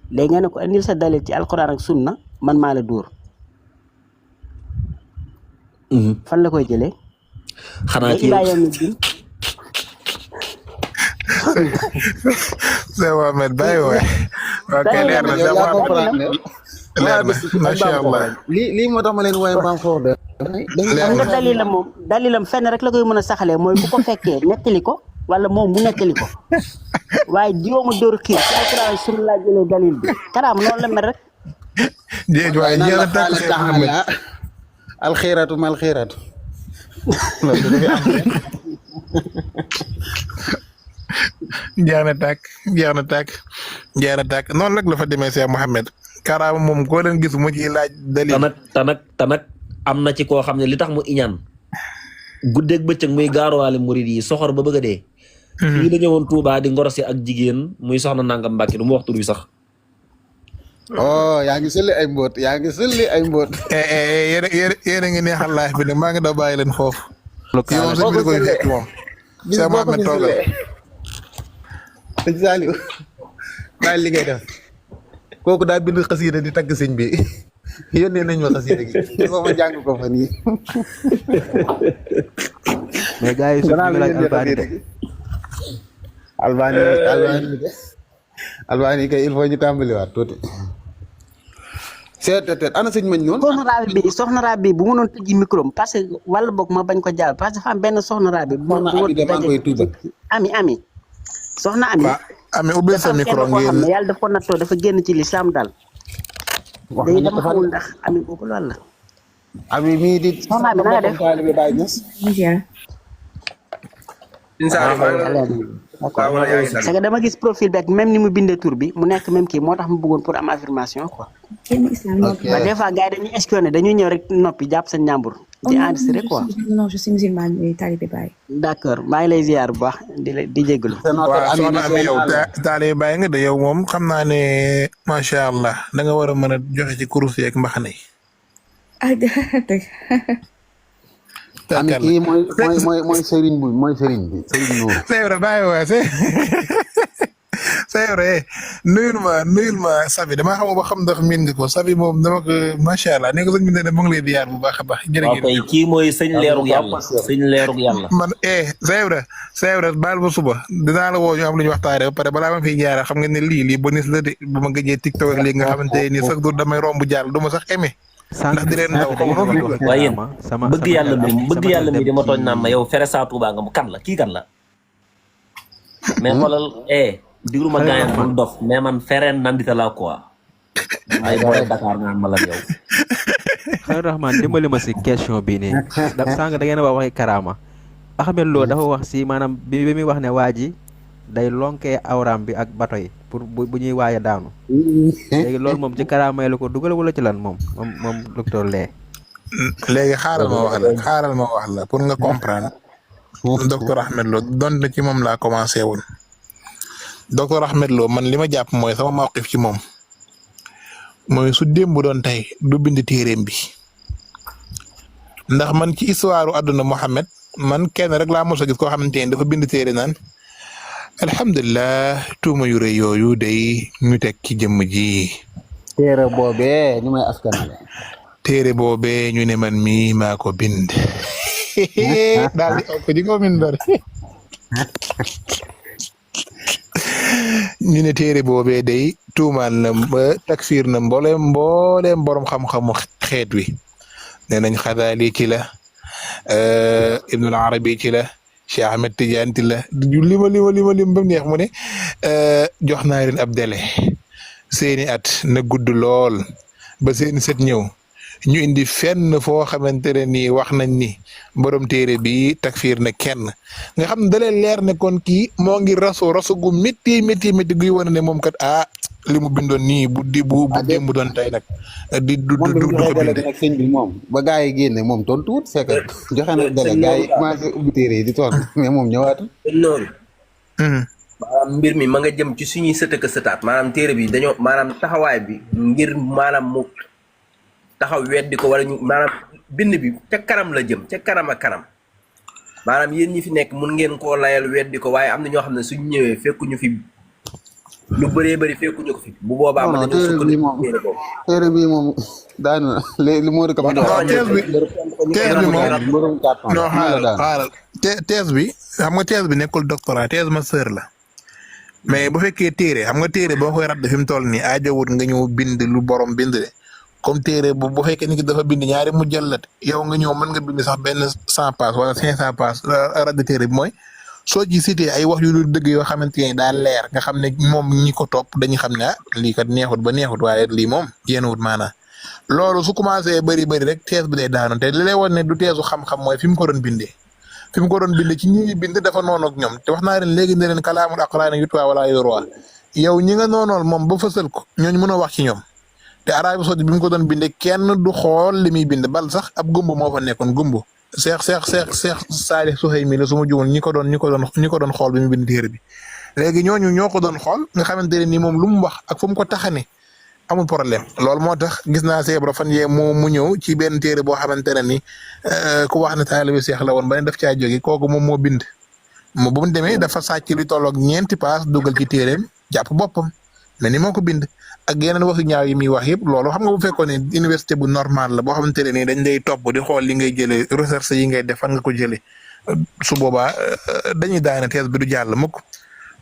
léegi nga ne ko indil sa dalil ci alquran ak sunna man maa la dóor. fan la koy jëlee.
xanaa ci
Seex Muhammad bàyyi waay. waaw kay leer na Seex Muhammad leer na macha allah.
lii moo tax ma leen woowee mbaam foofu de.
xam nga dalilam fenn rek la koy mën a saxalee mooy bu ko fekkee nettali ko wala moom mu nettali ko waaye jiwoo dóor xiir ci alquran sunna laa jëlee dalil bi karaam noonu la mel rek.
déet waaye ñeena tàkk Seex Muhammad
alxeeratu mal xeeratu.
jeex na tàkk noonu rek la fa demee Seex Muhammad karaama moom koo leen gis mu ci laaj dalil.
tanak am na ci koo xam ne li tax mu iñaan guddeeg bëccëg muy gaaruwaale murid yi soxor ba bëgg a dee. fii la ñëwoon Touba di ngorosi ak jigéen muy soxna Nangam Mbàkke du mu wax tur wi sax.
oh yaa ngi sëlli ay mboot
yéen a ngi neexal laaj bi ne maa ngi daw bàyyi leen foofu. yow sëñ bi koy fekk moom. Seex Muhammad toogal.
sëñ Saliou bàyyi li ngay def kooku daa bind xasiida di tagg sëñ bi yónnee nañ ma xasiida gi foo ma jàng ko fa nii.
mais gars yi suñu laaj
Albani kay il faut ñu tàmbaliwaat tuuti. seet ana sëñ mañ noonu.
soxna Rabi bu mënoon tëjji micro parce que wala boog ma bañ ko jàll parce que dafa am benn soxna Rabi. ami soxna ami.
ami ubbil sa micro ngeen
yàlla daf ko nattoo dafa génn ci lislaam daal. léegi dama xamul ndax ami boobu loolu la.
ami mii di.
soxna bi na nga def. c'est que dama gis profil bi ak même ni mu bindee tur bi mu nekk même kii moo tax mu bëggoon pour am affirmation quoi. ba des fois gars yi dañuy espionné dañuy ñëw rek noppi jàpp sa ñàmbur di enregistré quoi.
non je suis musulmane et talibé Baye.
d'accord maa ngi lay ziar bu baax di jégalu.
waaw soxna Ami yow talibé Baye nga de yow moom xam naa ne macha allah da nga war a mën a joxe ci kurus yeeg mbaxane yi.
xam ne kii mooy sëriñ bi sëriñ Nour.
c'est vrai bàyyi waa c'est vrai nuyul ma Safi damaa xam ba xam ndax miin nga ko Safi moom dama ko macha allah nee ko sëñ bi ne mu ngi lay diyaar bu baax a baax. jërëjëf
waaw kay kii mooy sëñ leerug yàlla sëñ leerug yàlla.
man c'est vrai baal ba suba dinaa la woo ñu am lu ñu waxtaanee ba pare balaa ma fiy jaara xam nga ne lii bonus la de bu ma gëjee TikTok ak léegi nga xamante ni chaque jour damay romb jàll du ma sax aimé. ndax di leen daw xam nga
waaye yéen bëgg yàlla mi di ma tooñ naan ma yow fere saa Tuubaa nga mu kan la kii kan la. mais xoolal diglu ma gaañal bul dof mais man fereen nandita la quoi ay booy Dakar naan ma la yow.
xëy Rahman dimbali ma si question bii nii sànq da ngeen a waxi karaama Ahmed Lo dafa wax si maanaam bi muy wax ne waa ji day lonkee awraam bi ak bato yi pour bu ñuy waaj a daanu léegi loolu moom ci karaama yi la ko dugal wala ci lan moom docteur Lee.
léegi xaaral ma wax la pour nga comprendre docteur Ahmed Lo doon na ci moom laa commencé woon. docteur Ahmed Lo man li ma jàpp mooy sama mawqif ci moom mooy su démb doon tey du bind téeréem bi ndax man ci histoire àdduna Muhammad man kenn rek laa mos a gis koo xamante ne dafa bind téere naan alhamdulilah tuuma yu rëy yooyu day ñu teg ci jëmm ji.
téere boobee ñu may askanale.
téere boobee ñu ne man mii maa ko bind. daal di ko di ko bind ñu ne téere boobee day tuumaal na ba takfiir na mbooleem borom xam-xamu xeet wi nee nañ Xasaali ci la Ibnul Arabi ci la Cheikh Ahmed Tidiane ci la lima ba mu neex mu ne jox naa leen ab délai seeni at na gudd lool ba seeni set ñëw ñu indi fenn foo xamante ne nii wax nañ ni borom téere bi takfiir na kenn nga xam ne da leen leer ne kon kii moo ngi rasu gu métti guy wane ne moom kat li mu bindoon nii bu démb doon tey nag du ko bind.
sëñ bi moom ba gaa yi génne moom tontu wut fekk joxe na délai gaa yi commencé ubbi téere yi di tontu mais moom ñëwaatul.
noonu. maanaam mbir mi ma nga jëm ci suñuy sëtëk sëtaat maanaam téere bi dañoo maanaam taxawaay bi ngir maanaam mu taxaw weddi ko wala ñu maanaam bind bi ca kanam la jëm ca kanam ak kanam maanaam yéen ñi fi nekk mun ngeen koo layal weddi ko waaye am na ñoo xam ne suñ ñëwee fekkuñu fi lu bëree bëri fekkuñu ko fi. bu boobaa ma dañoo sukkandiku
téere bi moom daanu li moo rek
thèse bi xam nga thèse bi nekkul doctorat thèse master la mais bu fekkee téere xam nga téere boo koy radd fi mu toll nii aajowut nga ñëw bind lu borom bind de comme téere bu fekkee nit ki dafa bind ñaari mujallat yow nga ñëw mën nga bind sax benn 100 pages wala 500 pages radd téere bi mooy soo ci cité ay wax yu dul dëgg yoo xamante ne daal leer nga xam ne moom ñi ko topp dañuy xam ne lii kat neexut ba neexut waaye lii moom yéenawut maanaam loolu su commencé bëri rek thèse bi day daanu te li lay woon ne du thèse xam-xam mooy fi mu ko doon bindee fi mu ko doon bindee ci ñi bind dafa noonu ak ñoom te wax naa leen léegi ne leen kalaamul aqraani yutwaa wala yurwaa yow ñi nga noonool moom ba fësal ko ñooñu mën a wax ci ñoom te Arabie Saoudite bi mu ko doon bindee kenn du xool li muy bind bal sax ab gumbu moo fa nekkoon gumbu Cheikh Saalih Suhaymi la su ma juumul ñi ko doon xool bi mu bind téere bi léegi ñooñu ñoo ko doon xool nga xamante ne ni moom lu mu wax ak fu mu ko taxane amul problème loolu moo tax gis naa Seebra fan yee mu ñëw ci benn téere boo xamante ne ni ku wax ne taalibe Seex la woon ba ne daf caa jóge kooku moom moo bind moom bu mu demee dafa sàcc lu tolloog 4 paas dugal ci téereem jàpp boppam mais ni moo ko bind ak yeneen waxu ñaaw yi muy wax yëpp loolu xam nga bu fekkoon ne université bu normal la boo xamante ne nii dañ lay topp di xool li ngay jëlee recherche yi ngay def fan nga ko jëlee su boobaa dañuy daane thèse bi du jàll mukk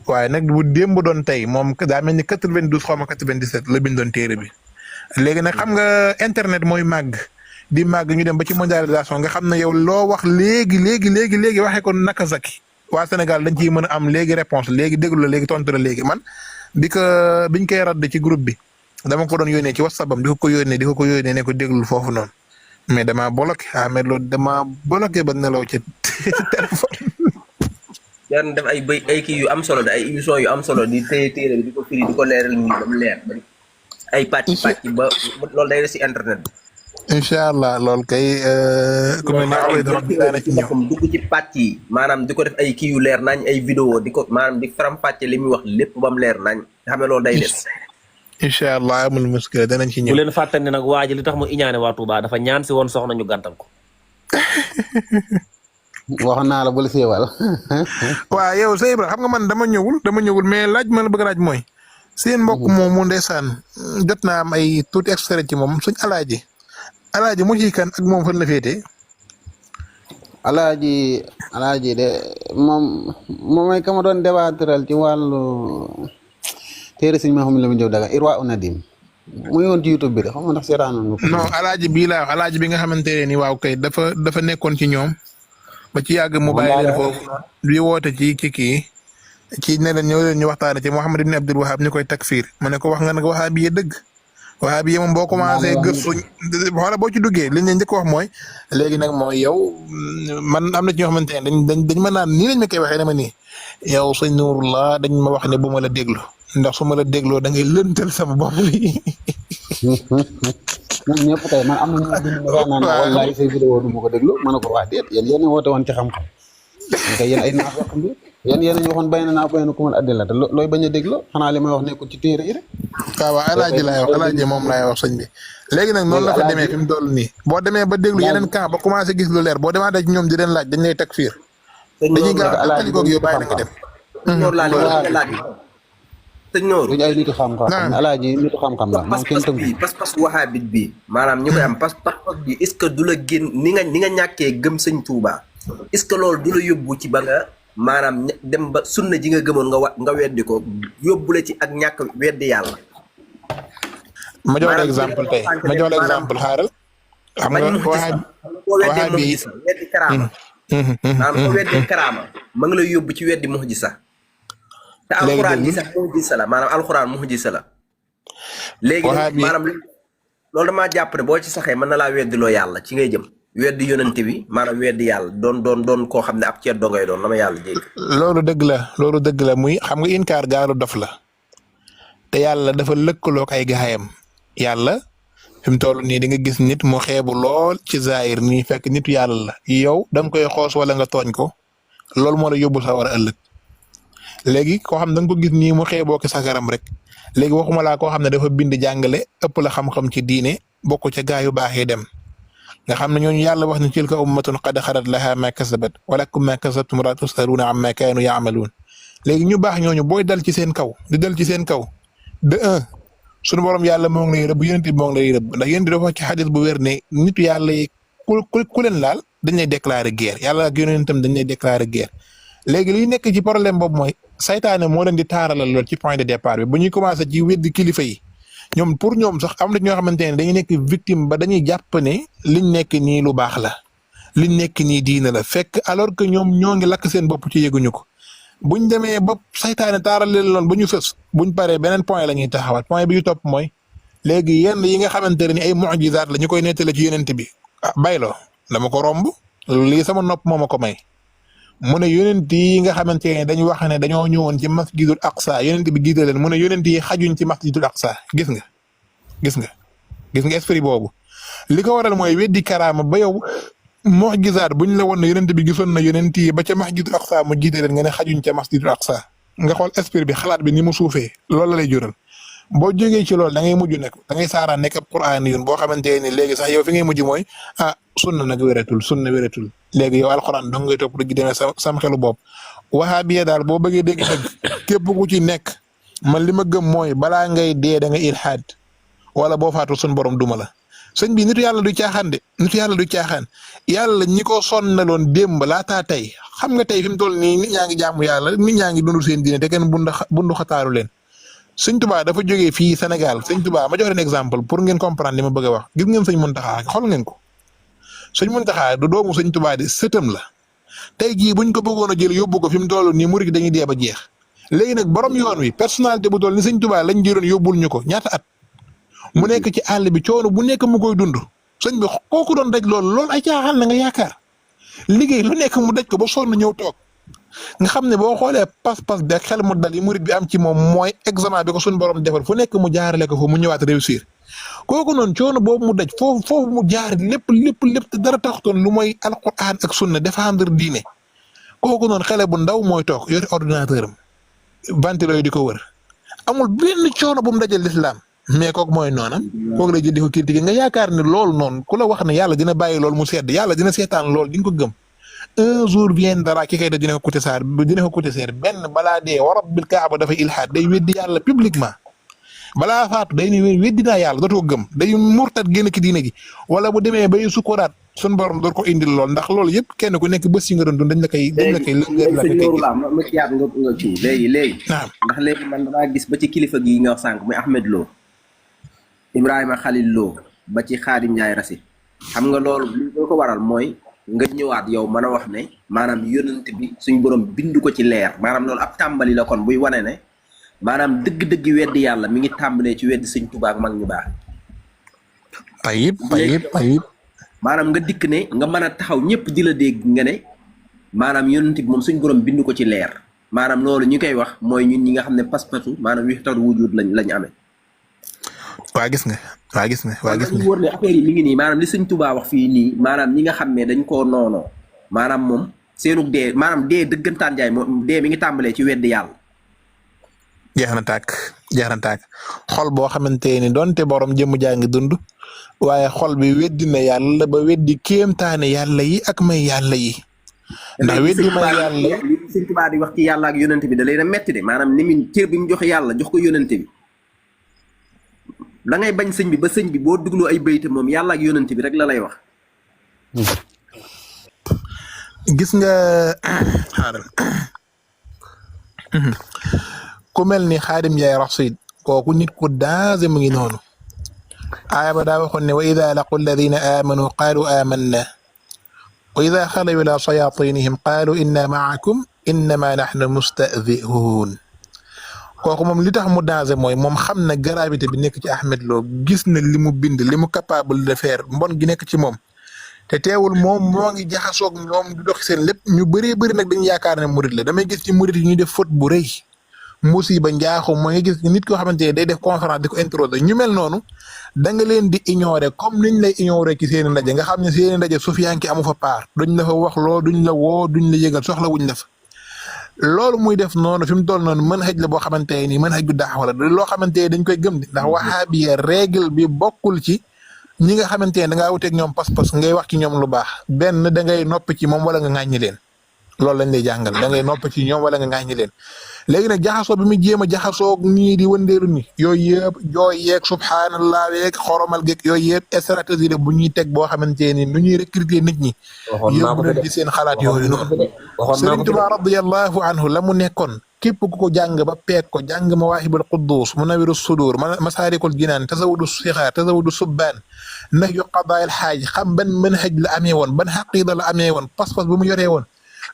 waaye nag bu démb doon tey moom daa mel ni 92 xaw ma 97 la bindoon téere bi léegi nag xam nga internet mooy màgg di màgg ñu dem ba ci mondialisation nga xam ne yow loo wax léegi waxee ko naka zaki waa Sénégal dañ ciy mën a am léegi réponse léegi déglu la léegi tontu la léegi man biñ koy radd ci groupe bi dama ko doon yónnee ci WhatsApp am di ko yónnee ne ko déglul foofu noonu mais damaa bloqué loolu damaa bloqué ba nelaw ci téléphone.
yaa ngi def ay kii yu am solo de ay émission yu am solo di téere bi di ko firi di ko leeral nii ba mu leer ba ay pàcc ba loolu day des si internet bi.
incha allah loolu kay. ku mel ne ci ñëw
dugg ci pàcc yi maanaam di ko def ay kii yu leer nañ ay vidéo di ko maanaam di faram-fàcce li muy wax lépp ba mu leer nañ nga xam ne loolu day des.
incha allah amul muskila danañ ci ñëw.
bu leen fàttali ne nag waa ji li tax mu iñaane waa Touba dafa ñaan si woon soxna ñu gàntal ko.
wax naa la bul siiwal.
waaw yow Sey Ibra xam nga man dama ñëwul mais laaj ma la bëgg laaj mooy. seen mbokk moomu ndeysaan jot naa am ay tuuti extrait ci moom suñ alaaji mu ci kan ak moom fan la féetee.
alaaji de moom mooy ka ma doon débattral ci wàllu téere sëñ Mouhamed Lamine Diop Dagana Irwa Unadim mu ngi woon ci YouTube bi de xam nga ndax seetaanoon ko.
non alaaji bii laa wax alaaji bi nga xamante ne ni waaw kay dafa nekkoon ci ñoom ba ci yàgg mu bàyyi leen foofu bi woote ci kii ci ne leen ñëw leen ñu waxtaane ci Muhammad ibn Abdul Wahab ñu koy takfir ma ne ko wax nga nag Wahab yi dëgg Wahab yi moom boo commencé gëstu xoola boo ci duggee li ñu njëkk wax mooy léegi nag mooy yow man am na ci ñoo xamante ne dañ ma naan nii lañ ma koy waxee ne ma nii yow sëñ Nuurullah dañ ma wax ne bu ma la déglu ndax su ma la dégloo da ngay lëntal sama bopp bi.
ñun ñëpp tey man am na ñu naan wallahi say vidéo du ma ko déglu ma ne ko wax déet yéen woote woon ci xam-xam kay yéen ay naaf yoo xam ne yéen ñu waxoon bay na kumal addila te looy bañ a déglu xanaa li may wax nekkul ci téere yi rek.
waaw alaaji laay wax alaaji moom laay wax sëñ bi. léegi nag noonu la fa demee fi mu toll nii. boo demee ba déglu yeneen camp ba commencé gis lu leer boo demaatee ci ñoom di leen laaj dañ lay takfiir. dañuy gaaw a tàqali koog yow bàyyi na nga dem.
sëñ Noor
duñu ay nitu xam-xam alaaji nitu xam-xam la moom kenn tënku
pas wahabit bi maanaam ñu koy am pas bi est-ce que du la génn ni nga ñàkkee gëm sëñ Touba est-ce que loolu du la yóbbu ci ba nga maanaam dem ba sunna ji nga gëmoon nga weddi ko yóbbu la ci ak ñàkk weddi yàlla.
ma jox la exemple tey xaaral. xam nga wahabi yi
weddi karaama. maanaam boo weddee karaama ma ngi lay yóbbu ci weddi mu'jiza te alxuraan gi sax mu'jiza la maanaam alxuraan mu'jiza la. léegi maanaam loolu damaa jàpp ne boo ci saxee mën na laa weddiloo yàlla ci ngay jëm weddi yonente bi maanaam weddi yàlla doon koo xam ne ab ceddoo ngay doon la ma yàlla jégg.
loolu dëgg la muy xam nga inkaar gaalu dof la te yàlla dafa lëkkaloog ay gaayam yàlla fi mu toll nii di nga gis nit mu xeebu lool ci zaahir nii fekk nitu yàlla la yow da nga koy xoos wala nga tooñ ko loolu moo la yóbbu sa war a ëllëg. léegi koo xam da nga ko gis nii mu xeeboo ki sagaram rek léegi waxuma laa koo xam ne dafa bind jàngale ëpp la xam-xam ci diine bokk ca gaa yu baax yi dem nga xam ne ñooñu yàlla wax ne tilka ummatun qad xalat laha ma kasabat wa lakum ma kasabtum la tusaluuna amma kaanu yaamaluun léegi ñu baax ñooñu booy dal ci seen kaw di dal ci seen kaw de un suñu borom yàlla moo ngi lay rëbb yonent bi moo ngi lay rëbb ndax yonent dafa ci xadis bu wér ne nitu yàlla yi ku leen laal dañ lay déclarer guerre yàlla ak yonentam dañ lay déclarer guerre léegi liy nekk ci problème boobu mooy saytaane moo leen di taaralal lool ci point de départ bi bu ñuy commencé ci weddi kilifa yi ñoom pour ñoom sax am na ñoo xamante ne dañuy nekk victime ba dañuy jàpp ne liñ nekk nii lu baax la liñ nekk nii diina la fekk alors que ñoom ñoo ngi lakk seen bopp ci yëguñu ko buñ demee ba saytaane taaral leen loon ba ñu fës buñ paree beneen point la ñuy taxawal point bi ñu topp mooy léegi yenn yi nga xamante ne ni ay mu'jizaat la ñu koy nettale ci yonent bi bayloo dama ko romb lii sama nopp moo ma ko may. mu ne yonent yi nga xamante ne dañu wax ne dañoo ñëwoon ci masjidul aqsa yonent bi jiite leen mu ne yonent yi xajuñ ci masjidul aqsa gis nga esprit boobu li ko waral mooy weddi karaama ba yow mu'jizaat buñ la woon ne yonent bi gisoon na yonent yi ba ca masjidul aqsa mu jiite leen nga ne xajuñ ca masjidul aqsa nga xool esprit bi xalaat bi ni mu suufee loolu la lay jural boo jógee ci loolu da ngay mujj nekk da ngay saaraan nekk ab quraan yoon boo xamante ne léegi sax yow fi ngay mujj mooy sunna nag wératul léegi yow alxuraan dong ngay topp di demee sam xelu bopp wahabiya daal boo bëggee dégg-dégg képp ku ci nekk man li ma gëm mooy balaa ngay dee da nga ilhaad wala boo faatu sun borom duma la sëñ bi nitu yàlla du caaxaan yàlla ñi ko sonnaloon démb laataa tey xam nga tey fi mu toll nii nit ñaa ngi jaamu yàlla nit ñaa ngi dund seen diine te kenn bundu xataaru leen sëñ Tuubaa dafa jógee fii Sénégal sëñ Tuubaa ma jox leen exemple pour ngeen comprendre li ma bëgg a wax gis ngeen sëñ Muntaxa xool ngeen ko sëñ Muntaxa du doomu sëñ Tuubaa di sëtam la tey jii buñ ko bëggoon a jël yóbbu ko fi mu toll nii murid dañuy dee ba jeex léegi nag borom yoon wi personnalité bu toll ni sëñ Tuubaa lañ jëloon yóbbul ñu ko ñaata at mu nekk ci àll bi coono bu nekk mu koy dund sëñ bi kooku doon daj loolu ay caaxaan la nga yaakaar liggéey lu nekk mu daj ko ba sonn ñëw toog nga xam ne boo xoolee pas-pas bi ak xel mu dal yi murid bi am ci moom mooy examen bi ko suñu borom defal fu nekk mu jaarale ko fa mu ñëwaat réussir kooku noonu coono boobu mu daj foofu mu jaar lépp te dara taxutoon lu mooy alquran ak sunna défendre diine kooku noonu xale bu ndaw mooy toog yori ordinateur am ventilo yi di ko wër amul benn coono bu mu dajal l'islam mais kooku mooy noonam kooku lay jël di ko critiquer nga yaakaar ne loolu noonu ku la wax ne yàlla dina bàyyi loolu mu sedd yàlla dina seetaan loolu di nga ko gëm un jour viendra ki kay def dina ko coûter cher benn balaa dee wa rabbil kaaba dafay ilhaad day weddi yàlla publiquement balaa faatu day ne weddi naa yàlla dootoo gëm day murtat génn ki diine gi wala bu demee bay sukuraat sun borom door ko indil lool ndax loolu yëpp kenn ku nekk bés yi nga doon dund dañ la koy
ma ciyaat nga ci léegi ndax léegi man damaa gis ba ci kilifa gi nga wax sànq muy Ahmed Lo Ibrahima Khalil Lo ba ci Khadim Ndiaye Rassi xam nga loolu li ko waral mooy nga ñëwaat yow mën a wax ne maanaam yonent bi suñ borom bindu ko ci leer maanaam loolu ab tàmbali la kon buy wane ne maanaam dëgg-dëgg weddi yàlla mi ngi tàmbalee ci weddi sëñ Tuubaa ak mag ñu baax.
tayib
maanaam nga dikk ne nga mën a taxaw ñëpp di la dégg nga ne maanaam yonent bi moom suñ borom bindu ko ci leer maanaam loolu ñu koy wax mooy ñun ñi nga xam ne pas-pasu maanaam wixtar wujud lañ amee.
waa gis nga.
wóor ne affaire yi mi ngi nii maanaam li sëñ Tuubaa wax fii nii maanaam ñi nga xam ne dañ koo noonoo maanaam moom seenug dee maanaam dee dëggantaan jaay moom dee mi ngi tàmbalee ci weddi yàlla.
jeex na tàkk xol boo xamante ni donte borom jëmm jaa ngi dund waaye xol bi weddi na yàlla ba weddi kéemtaane yàlla yi ak may yàlla yi. ndax weddi may yàlla
li sëñ Tuubaa di wax ci yàlla ak yonent bi da leen a metti de maanaam ni mu cër bi mu joxe yàlla jox ko yonent bi. da ngay bañ sëñ bi ba sëñ bi boo dugloo ay bayte moom yàlla ak yonent bi rek la lay wax.
gis nga xaaral ku mel ni Xaadim Njaay Rasiid kooku nit ku danger mu ngi noonu. aaya ba daa waxoon ne wa ida laqu alladina amanu qaalu amanna wa ida xalaw ila shayatinihim qaalu inna maakum innama naxnu mustahzi'uun kooku moom li tax mu danger mooy moom xam na gravité bi nekk ci Ahmed Lo gis na li mu bind li mu capable de faire mbon gi nekk ci moom te teewul moom moo ngi jaxasoog ñoom di dox seen lépp ñu bëree bëri nag dañu yaakaar ne murid la damay gis ci murid yi ñuy def faute bu rëy musiba njaaxu mooy nga gis nit koo xamante ne day def conférence di ko introduire ñu mel noonu da nga leen di ignorer comme niñ lay ignorer ci seen ndaje nga xam ne seen ndaje sufiyanki amu fa paar duñ la fa wax loo duñ la woo duñ la yëgal soxla wuñ la fa. loolu muy def noonu fi mu toll noonu mën xëj la boo xamante ni mën xëj gu daax wala loo xamante ne dañ koy gëm di ndax waxaabiya règle bi bokkul ci ñi nga xamante ne da ngaa wuteeg ñoom pas-pas ngay wax ci ñoom lu baax benn da ngay nopp ci moom wala nga ŋàññi leen loolu lañ lay jàngal da ngay nopp ci ñoom wala nga ŋàññi leen. léegi nag jaxasoo bi mu jéem a jaxasoo ñii di wëndeelu ni yooyu yëpp jooy yeeg subhanallah yeeg xoromal geeg yooyu yëpp stratégie la bu ñuy teg boo xamante ni nu ñuy recruter nit ñi. yóbbu leen ci seen xalaat yooyu noonu. Sëriñ Tuubaa radiyallahu anhu la mu nekkoon képp ku ko jàng ba peeg ko jàng mawaahibul quddus munawiru sudur masaarikul jinaan tazawudu sixaar tazawudu subbaan nahyu qadaa'il xaaj xam ban manhaj la amee woon ban xaqiida la amee woon pas-pas bu mu yoree woon.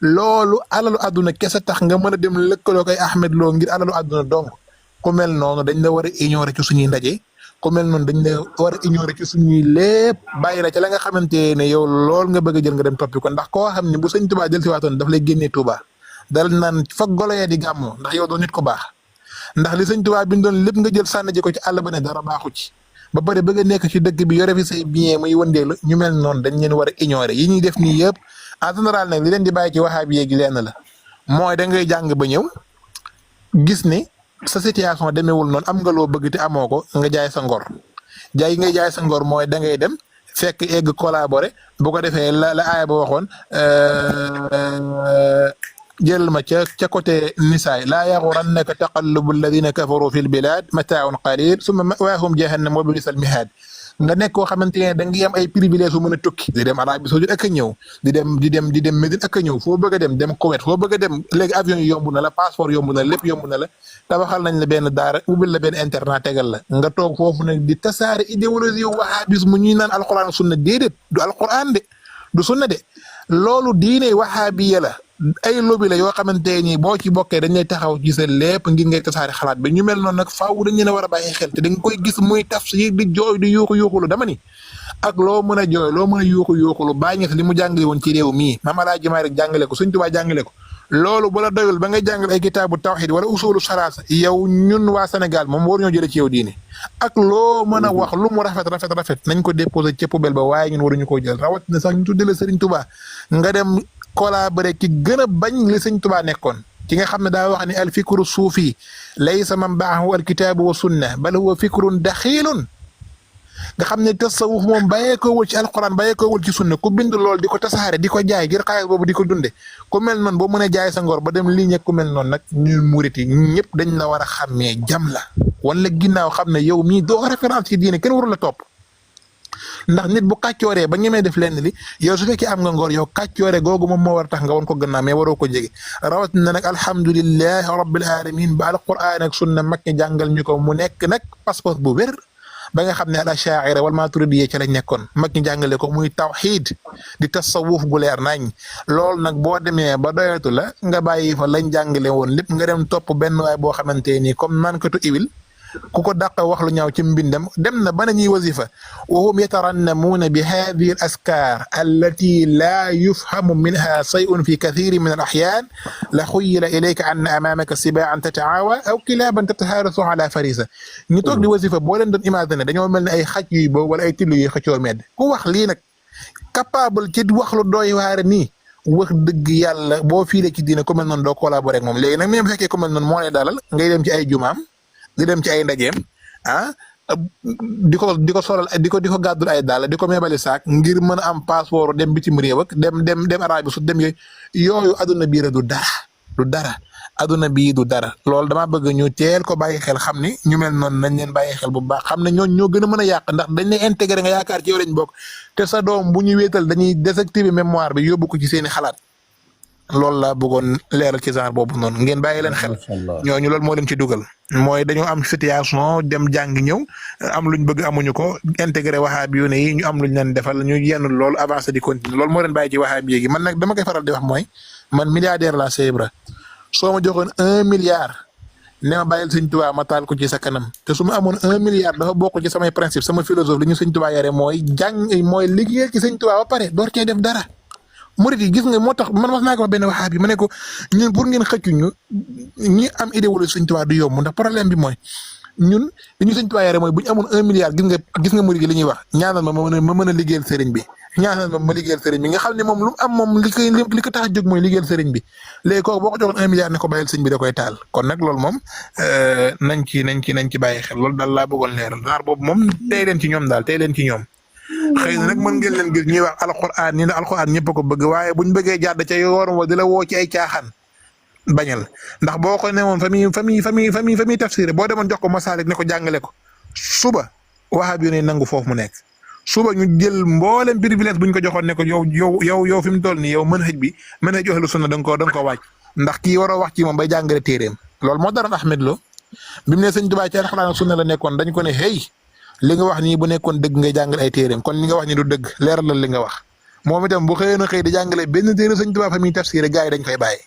loolu alalu àdduna kese tax nga mën a dem lëkkaloo koy Ahmed Lo ngir alalu àdduna dong ku mel noonu dañ la war a ignorer ci suñuy ndaje ku mel noonu dañ la war a ignorer ci suñuy lépp bàyyi la ci la nga xamante ne yow lool nga bëgg a jël nga dem toppi ko ndax koo xam ne bu sëñ Touba jël si waatoon daf lay génnee Touba dal naan fa golo ya di gàmmoo ndax yow doo nit ko baax ndax li sëñ Touba bi ñu doon lépp nga jël sànni ji ko ci àll ba ne dara baaxu ci ba pare bëgg a nekk ci dëkk bi yore fi say bien muy wëndeelu ñu mel noonu dañ leen war a ignorer yi ñuy def nii yëpp en général nag li leen di bàyyi ci waxaabi yeegi lenn la mooy da ngay jàng ba ñëw gis ni sa situation demeewul noonu am nga loo bëgg te amoo ko nga jaay sa ngor jaay ngay jaay sa ngor mooy da ngay dem fekk egg collaborer bu ko defee la aaya ba waxoon jël ma ca côté nisaay laa yaxurannaka taqallubu alladina kafaru fi lbilad mataaun qalil summa mawaahum jahannam wa bi'sal mihaad nga nekk koo xamante ne da nga am ay privilèges yu mën a tukki di dem Arabie Saoudite ak a ñëw di dem Médine ak a ñëw foo bëgg a dem Koweït foo bëgg a dem léegi avion yi yomb na la passeport yomb na la lépp yomb na la tabaxal nañ la benn daara ubbil la benn internat tegal la nga toog foofu nag di tasaare idéologie wahabisme ñuy naan alquran ak sunna déedéet du alquran de du sunna de loolu diine wahabiya la ay lobby la yoo xamante ni boo ci bokkee dañ lay taxaw ci sa lépp ngir ngay tasaare xalaat bi ñu mel noonu nag faaw dañ leen a war a bàyyi xel te da nga koy gis muy tafsir di jooy di yuuxulu dama ni ak loo mën a jooy loo mën a yuuxulu bàyyi nga li mu jàngale woon ci réew mii Maam Alaaji Maalik jàngale ko Sëñ Tuubaa jàngale ko loolu bu la doyul ba ngay jàngal ay kitaabu tawxiid wala usulu salaasa yow ñun waa Sénégal moom war ñoo jëlee ci yow diine ak loo mën a wax lu mu rafet nañ ko déposé ca poubelle ba waaye ñun waruñu koo jël rawatina sax ñu tuddee la Sëriñ Tuubaa nga dem collaborer ki gën a bañ li Sëñ Tuubaa nekkoon ki nga xam ne daa wax ni al fikru suufi laysa man baaxahu al kitaabu wa sunna bal huwa fikrun daxiilun nga xam ne tasawuf moom bàyyeekoowul ci alquran bàyyeekoowul ci sunna ku bind lool di ko tasaare di ko jaay ngir xaalis boobu di ko dunde ku mel noonu boo mënee jaay sa ngor ba dem lii ñeg ku mel noonu nag ñun murit yi ñëpp dañ la war a xàmmee jam la wala ginnaaw xam ne yow mii doo référence ci diine kenn warul la topp ndax nit bu kàccooree ba ñemee def lenn li yow su fekkee am nga ngor yow kàccoore googu moom moo war a tax nga won ko gannaaw mais waroo ko jege rawat na nag alhamdulillahi rabbil alamin ba alquran ak sunna mag ñi jàngal ñu ko mu nekk nag passeport bu wér ba nga xam ne al ashaira wal maturidiyya ca lañ nekkoon mag ñi jàngale ko muy tawxiid di tasawuf gu leer nañ loolu nag boo demee ba doyatu la nga bàyyi fa lañ jàngale woon lépp nga dem topp benn waay boo xamante nii comme naan katu iwil ku ko dàq wax lu ñaaw ci mbindam dem na ba nañuy wasifa wa hum yatarannamuuna bi haadihi al askar allati laa yufhamu minha shay'un fi kathirin min al ahyaan la xuyyila ilayka anna amaamaka sibaan tataawa aw kilaaban tatahaarasu ala farisa ñu toog di wasifa boo leen doon imaginer dañoo mel ne ay xaj yuy boobu wala ay tillu yuy xëccoo medd ku wax lii nag capable ci wax lu doy waare nii wax dëgg yàlla boo fiiree ci diine ku mel noonu doo collaborer ak moom léegi nag même bu fekkee ku mel noonu moo lay dalal ngay dem ci ay jumaam di dem ci ay ndajeem di ko solal di ko gàddul ay daal di ko meebali saak ngir mën a am passeport dem bitim réew ak dem Arabie Saoudite dem yooyu aduna bii du dara aduna bii du dara loolu damaa bëgg ñu teel ko bàyyi xel xam ni ñu mel noonu nañ leen bàyyi xel bu baax xam ne ñoo gën a mën a yàq ndax dañ lay intégré nga yaakaar ci yow lañ bokk te sa doom bu ñu wéetal dañuy désactiver mémoire bi yóbbu ko ci seeni xalaat loolu laa bëggoon leeral ci genre boobu noonu ngeen bàyyi leen xel ñooñu loolu moo leen ci dugal mooy dañoo am situation dem jàng ñëw am luñ bëgg amuñu ko intégré wahabi yu ne yi ñu am luñ leen defal ñu yenn loolu avancé di continuer loolu moo leen bàyyi ci wahabi yi man nag dama koy faral di wax mooy man milliardaire la Cheikh soo ma joxoon 1 milliard ne ma bàyyil Sëñ Tuubaa ma taal ko ci sa kanam te su ma amoon 1 milliard dafa bokk ci samay principe sama philosophe li ñu Sëñ Tuubaa yare mooy mooy liggéeyal ci Sëñ Tuubaa ba pare door cee def dara murit yi gis nga moo tax man wax naa ko benn waxaab bi ma ne ko ñun pour ngeen xëccu ñu ñi am idéologie Sëñ Tuubaa du yomb ndax problème bi mooy ñun li ñu Sëñ Tuubaa yare mooy bu ñu amoon 1 milliard gis nga murit yi li ñuy wax ñaanal ma mën a liggéeyal sëriñ bi ñaanal ma liggéeyal sëriñ bi nga xam ne moom lu mu am moom li ko tax a jóg mooy liggéeyal sëriñ bi léegi kooku boo ko joxoon 1 milliard ne ko bàyyil sëriñ bi da koy taal kon nag loolu moom nañ ci bàyyi xel loolu daal laa bëggoon leeral daar boobu moom tey leen ci ñoom daal tey leen ci ñoom xëy na nag mën ngeen leen gis ñuy wax alxuraan ni la alxuraan ñëpp a ko bëgg waaye buñ bëggee jàdd ca yoon wa di la woo ci ay caaxaan bañal ndax boo ko ne woon fa muy tafsiré boo demoon jox ko masaalik ne ko jàngale ko suba wahabi ne nangu foofu mu nekk suba ñu jël mboolem privilège buñ ko joxoon ne ko yow fi mu toll nii yow mën xëj ahlu sunna da nga ko wàcc ndax kii waroo wax ci moom bay jàngale téeréem loolu moo daroon Ahmed Lo bi mu ne Sëñ Tuubaa ci alxuraan ak sunna la nekkoon dañ ko ne hey li nga wax nii bu nekkoon dëgg ngay jàngale ay téeréem kon li nga wax ni du dëgg leeralal li nga wax moom itam bu xëyoon a xëy di jàngale benn téere Sëñ Tuubaa fa muy tafsiré gars yi dañ koy bàyyi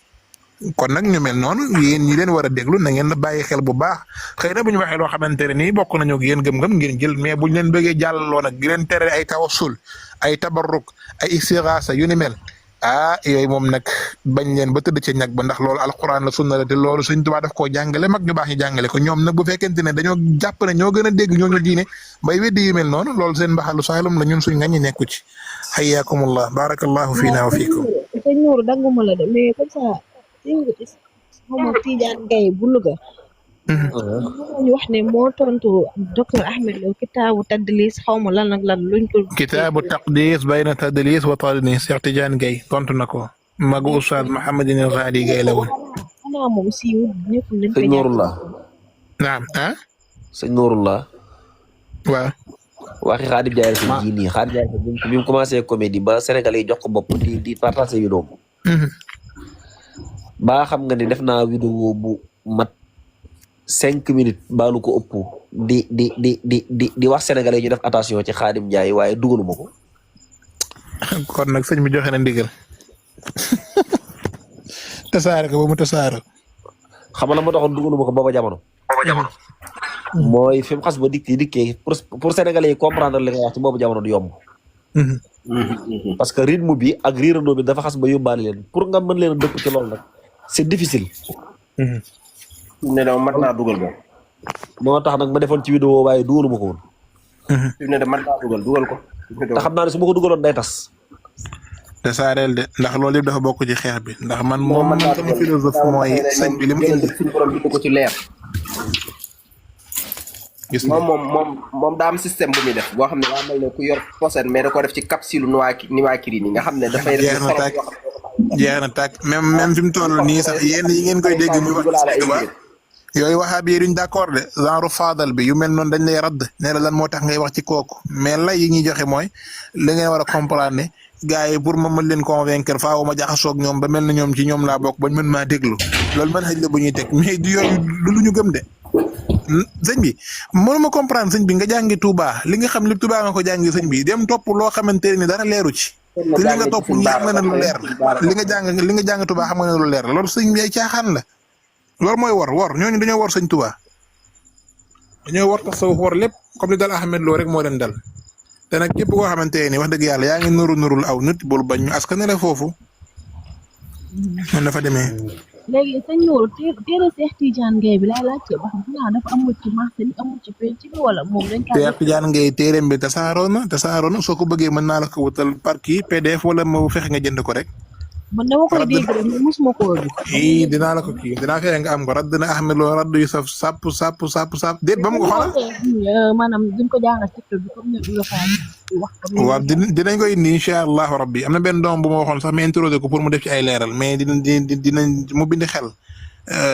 kon nag ñu mel noonu yéen ñi leen war a déglu na ngeen bàyyi xel bu baax xëy na bu ñu waxee loo xamante ne nii bokk nañu ak yéen gëm-gëm ngeen jël mais buñ leen bëggee jàllaloo nag di leen tere ay tawassul ay tabarruk ay istixaasa yu ni mel yooyu moom nag bañ leen ba tëdd ca ñag ba ndax loolu alquran la sunna la te loolu Sëñ Tuubaa daf koo jàngale mag ñu baax ñu jàngale ko ñoom nag bu fekkente ne dañoo jàpp ne ñoo gën a dégg ñooñu diine bay weddi yu mel noonu loolu seen mbaxalu saalum la ñun suñ ngañi nekku ci hayyakumullah barakallahu fiina wa fiikum
sëñ Nour dagguma la de mais comme ça xawma Tidiane Gaye bu Louga ñu wax ne moo tontu docteur Ahmed Lo kitaabu tadlis xawma lan ak lan luñ ko
kitaabu taqdis bayna tadlis wa tadlis Cheikh Tidiane Gaye tontu na ko magu Oustaz Mouhamadine Ghali Gaye la woon
xanaa moom siiw ñëpp lañ ko
sëñ Nourullah
naam
sëñ Nourullah
waaw
waxi Khadim Diarra si ji nii Khadim Diarra si bi mu commencé comédie ba Sénégalais yi jox ko bopp di partager vidéo ba xam nga ni def naa vidéo bu mat 5 minutes baalu ko ëpp di wax Sénégalais ñu def attention ci Khadim Ndiaye waaye dugaluma ko
kon nag sëñ bi joxe na ndigal tasaare ko ba mu tasaare
xam la ma taxoon dugaluma ko booba jamono mooy fi mu xas ba dikkee pour Sénégalais yi comprendre li nga wax ci boobu jamono du yomb parce que rythme bi ak riirandoo bi dafa xas ba yóbbaale leen pour nga mën leen a dëpp ci loolu nag c'est difficile.
ne da mat naa dugal ko.
moo tax nag ma defoon ci vidéo waaye dugaluma ko woon.
ne da mat naa dugal ko.
te xam naa ne su ma ko dugaloon day tas.
te saareel de ndax loolu yëpp dafa bokk ci xeex bi ndax man moom
man
man sama philosophe mooy sëñ bi li mu indi
suñu borom bind ko ci leer.
gis nga
moom daa am système bu muy def boo xam ne daa mel ne ku yor posen mais da ko def ci capsule Nuwaakiri yi nga xam ne dafay def
jeex na tàkk même fi mu toll nii sax yéen yi ngeen koy dégg muy wax ci Tuubaa yooyu waxaab yi duñ d'accord de genre faadal bi yu mel noonu dañ lay radd ne la lan moo tax ngay wax ci kooku mais lay yi ñuy joxe mooy li ngeen war a comprendre ne gars yi pour ma mën leen convaincre faaw ma jaxasoo ak ñoom ba mel na ñoom ci ñoom laa bokk bañ mën maa déglu loolu man xëj la bu ñuy teg mais du yooyu lu ñu gëm de sëñ bi mënuma comprendre sëñ bi nga jàngi Touba li nga xam li Touba nga ko jàngi sëñ bi dem topp loo xamante ni dara leeru ci te li nga topp ñi xam nga ne lu leer la li nga jàng Touba xam nga ne lu leer la loolu sëñ bi ay caaxaan la loolu mooy wor ñooñu dañoo wor sëñ Touba dañoo wor tax sa wor lépp comme li dal Ahmed Lo rek moo leen dal te nag képp koo xamante ni wax dëgg yàlla yaa ngi nurul aw nit bul bañ ñu askan ne la foofu man dafa demee.
léegi sëñ Nour téere Seex Tijaan Ngay bi laay laajte ba xam xanaa dafa amul ci marché bi amul ci penc bi wala moom dañ kaa
Seex Tijaan Ngay téereem bi tasaaroo na soo ko bëggee mën naa la ko wutal par kii PDF wala mu fexe nga jënd ko rek.
man dama koy dégg rek mais mosuma koo gis.
dinaa la ko dinaa fexe nga am ko radd na Ahmed Lo radd yu saf sàpp déet ba mu ko xoolal.
maanaam duñ ko jàngal TikTok bi comme ni wax ko.
waaw dinañ ko indi incha allahu rabbi am na benn doom bu ma waxoon sax ma introsé ko pour mu def ci ay leeral mais dinañ mu bind xel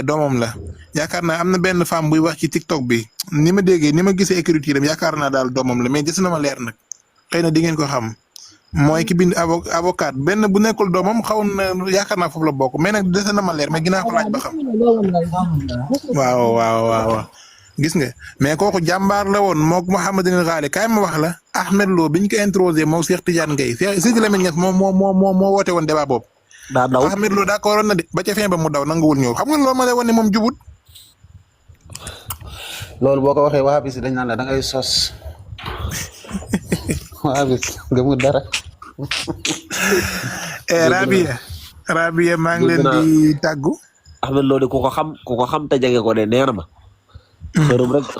doomam la yaakaar naa am na benn femme buy wax ci TikTok bi ni ma déggee ni ma gisee écriture am yaakaar naa daal doomam la mais des na ma leer nag xëy na di ngeen ko xam. mooy ki bind avocat benn bu nekkul doomam xaw na yaakaar naa foofu la bokk mais nag dese na ma leer mais ginnaaw ko laaj ba xam. waaw gis nga mais kooku jàmbaar la woon moog Mouhamadou Ghali kaay ma wax la Ahmed Lo biñ ko introsé moom Cheikh Tidiane Ngay Sidi Lamine Niass moo woote woon débat boobu.
daa daw
Ahmed Lo d'accord na de ba ca fin ba mu daw nanguwul ñëw xam nga loolu ma lay wan ne moom jubut.
loolu boo ko waxee waa bis dañ naan la da ngay sos. waa bis gëmul dara. Rabia
maa ngi leen di tàggu.
Ahmed Lo de ku ko xam te jege ko de nee na ma.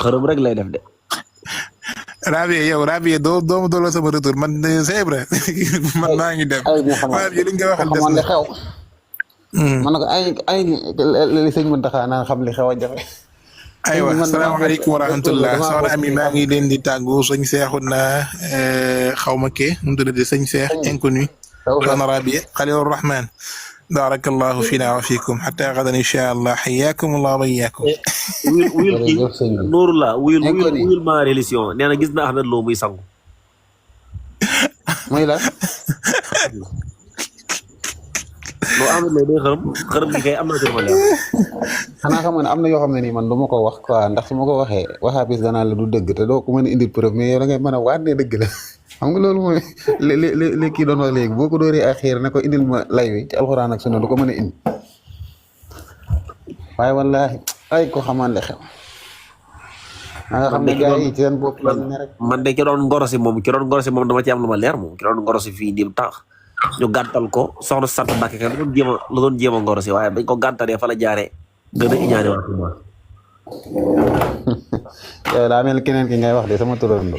xërëm rek lay def de.
Rabia doo ma dooloo sama retour man c'est vrai man maa ngi dem. waaye li nga waxal des na
xew. man nag ay li sëñ Mountakha naan xam li xew a jafe.
aywa salaamaaleykum wa rahmatulah soxna Ami maa ngi leen di tàggu sëñ Seexuna xaw ma kee nu mu tuddati sëñ Seex inconnu soxna Rabia Xalilur Rahman barakallahu fina wa fikum xata gadan incha allah xayaakum allah wa iyaakum.
Nuuru la wuyul ma religion nee na gis na Ahmed Lo muy sangu.
muy la.
loo Ahmed Lo day xërëm gi kay am na ci ma leer.
xanaa xam nga ne am na yoo xam ne nii man du ma ko wax quoi ndax su ma ko waxee waxaabis danaa la du dëgg te doo ko mën a indi preuve mais yow da ngay mën a waat ne dëgg la xam nga loolu mooy li kii doon wax léegi boo ko dooree ak xiir ne ko indil ma lay wi ci alxuraan ak sunna du ko mën a indi waaye wallaahi ay ko xamaan le xew nga xam ne gars yi ci seen bopp lañ ne rek
man de ki doon ngorosi moom dama ci am lu ma leer moom ki doon ngorosi fii dim tax ñu gàntal ko soxna sant Mbàkke ka la doon jéem a ngorosi waaye bañ ko gàntalee fa la jaaree gën a iñaane waa Tuuba.
yow daa mel keneen ki ngay wax de sama turando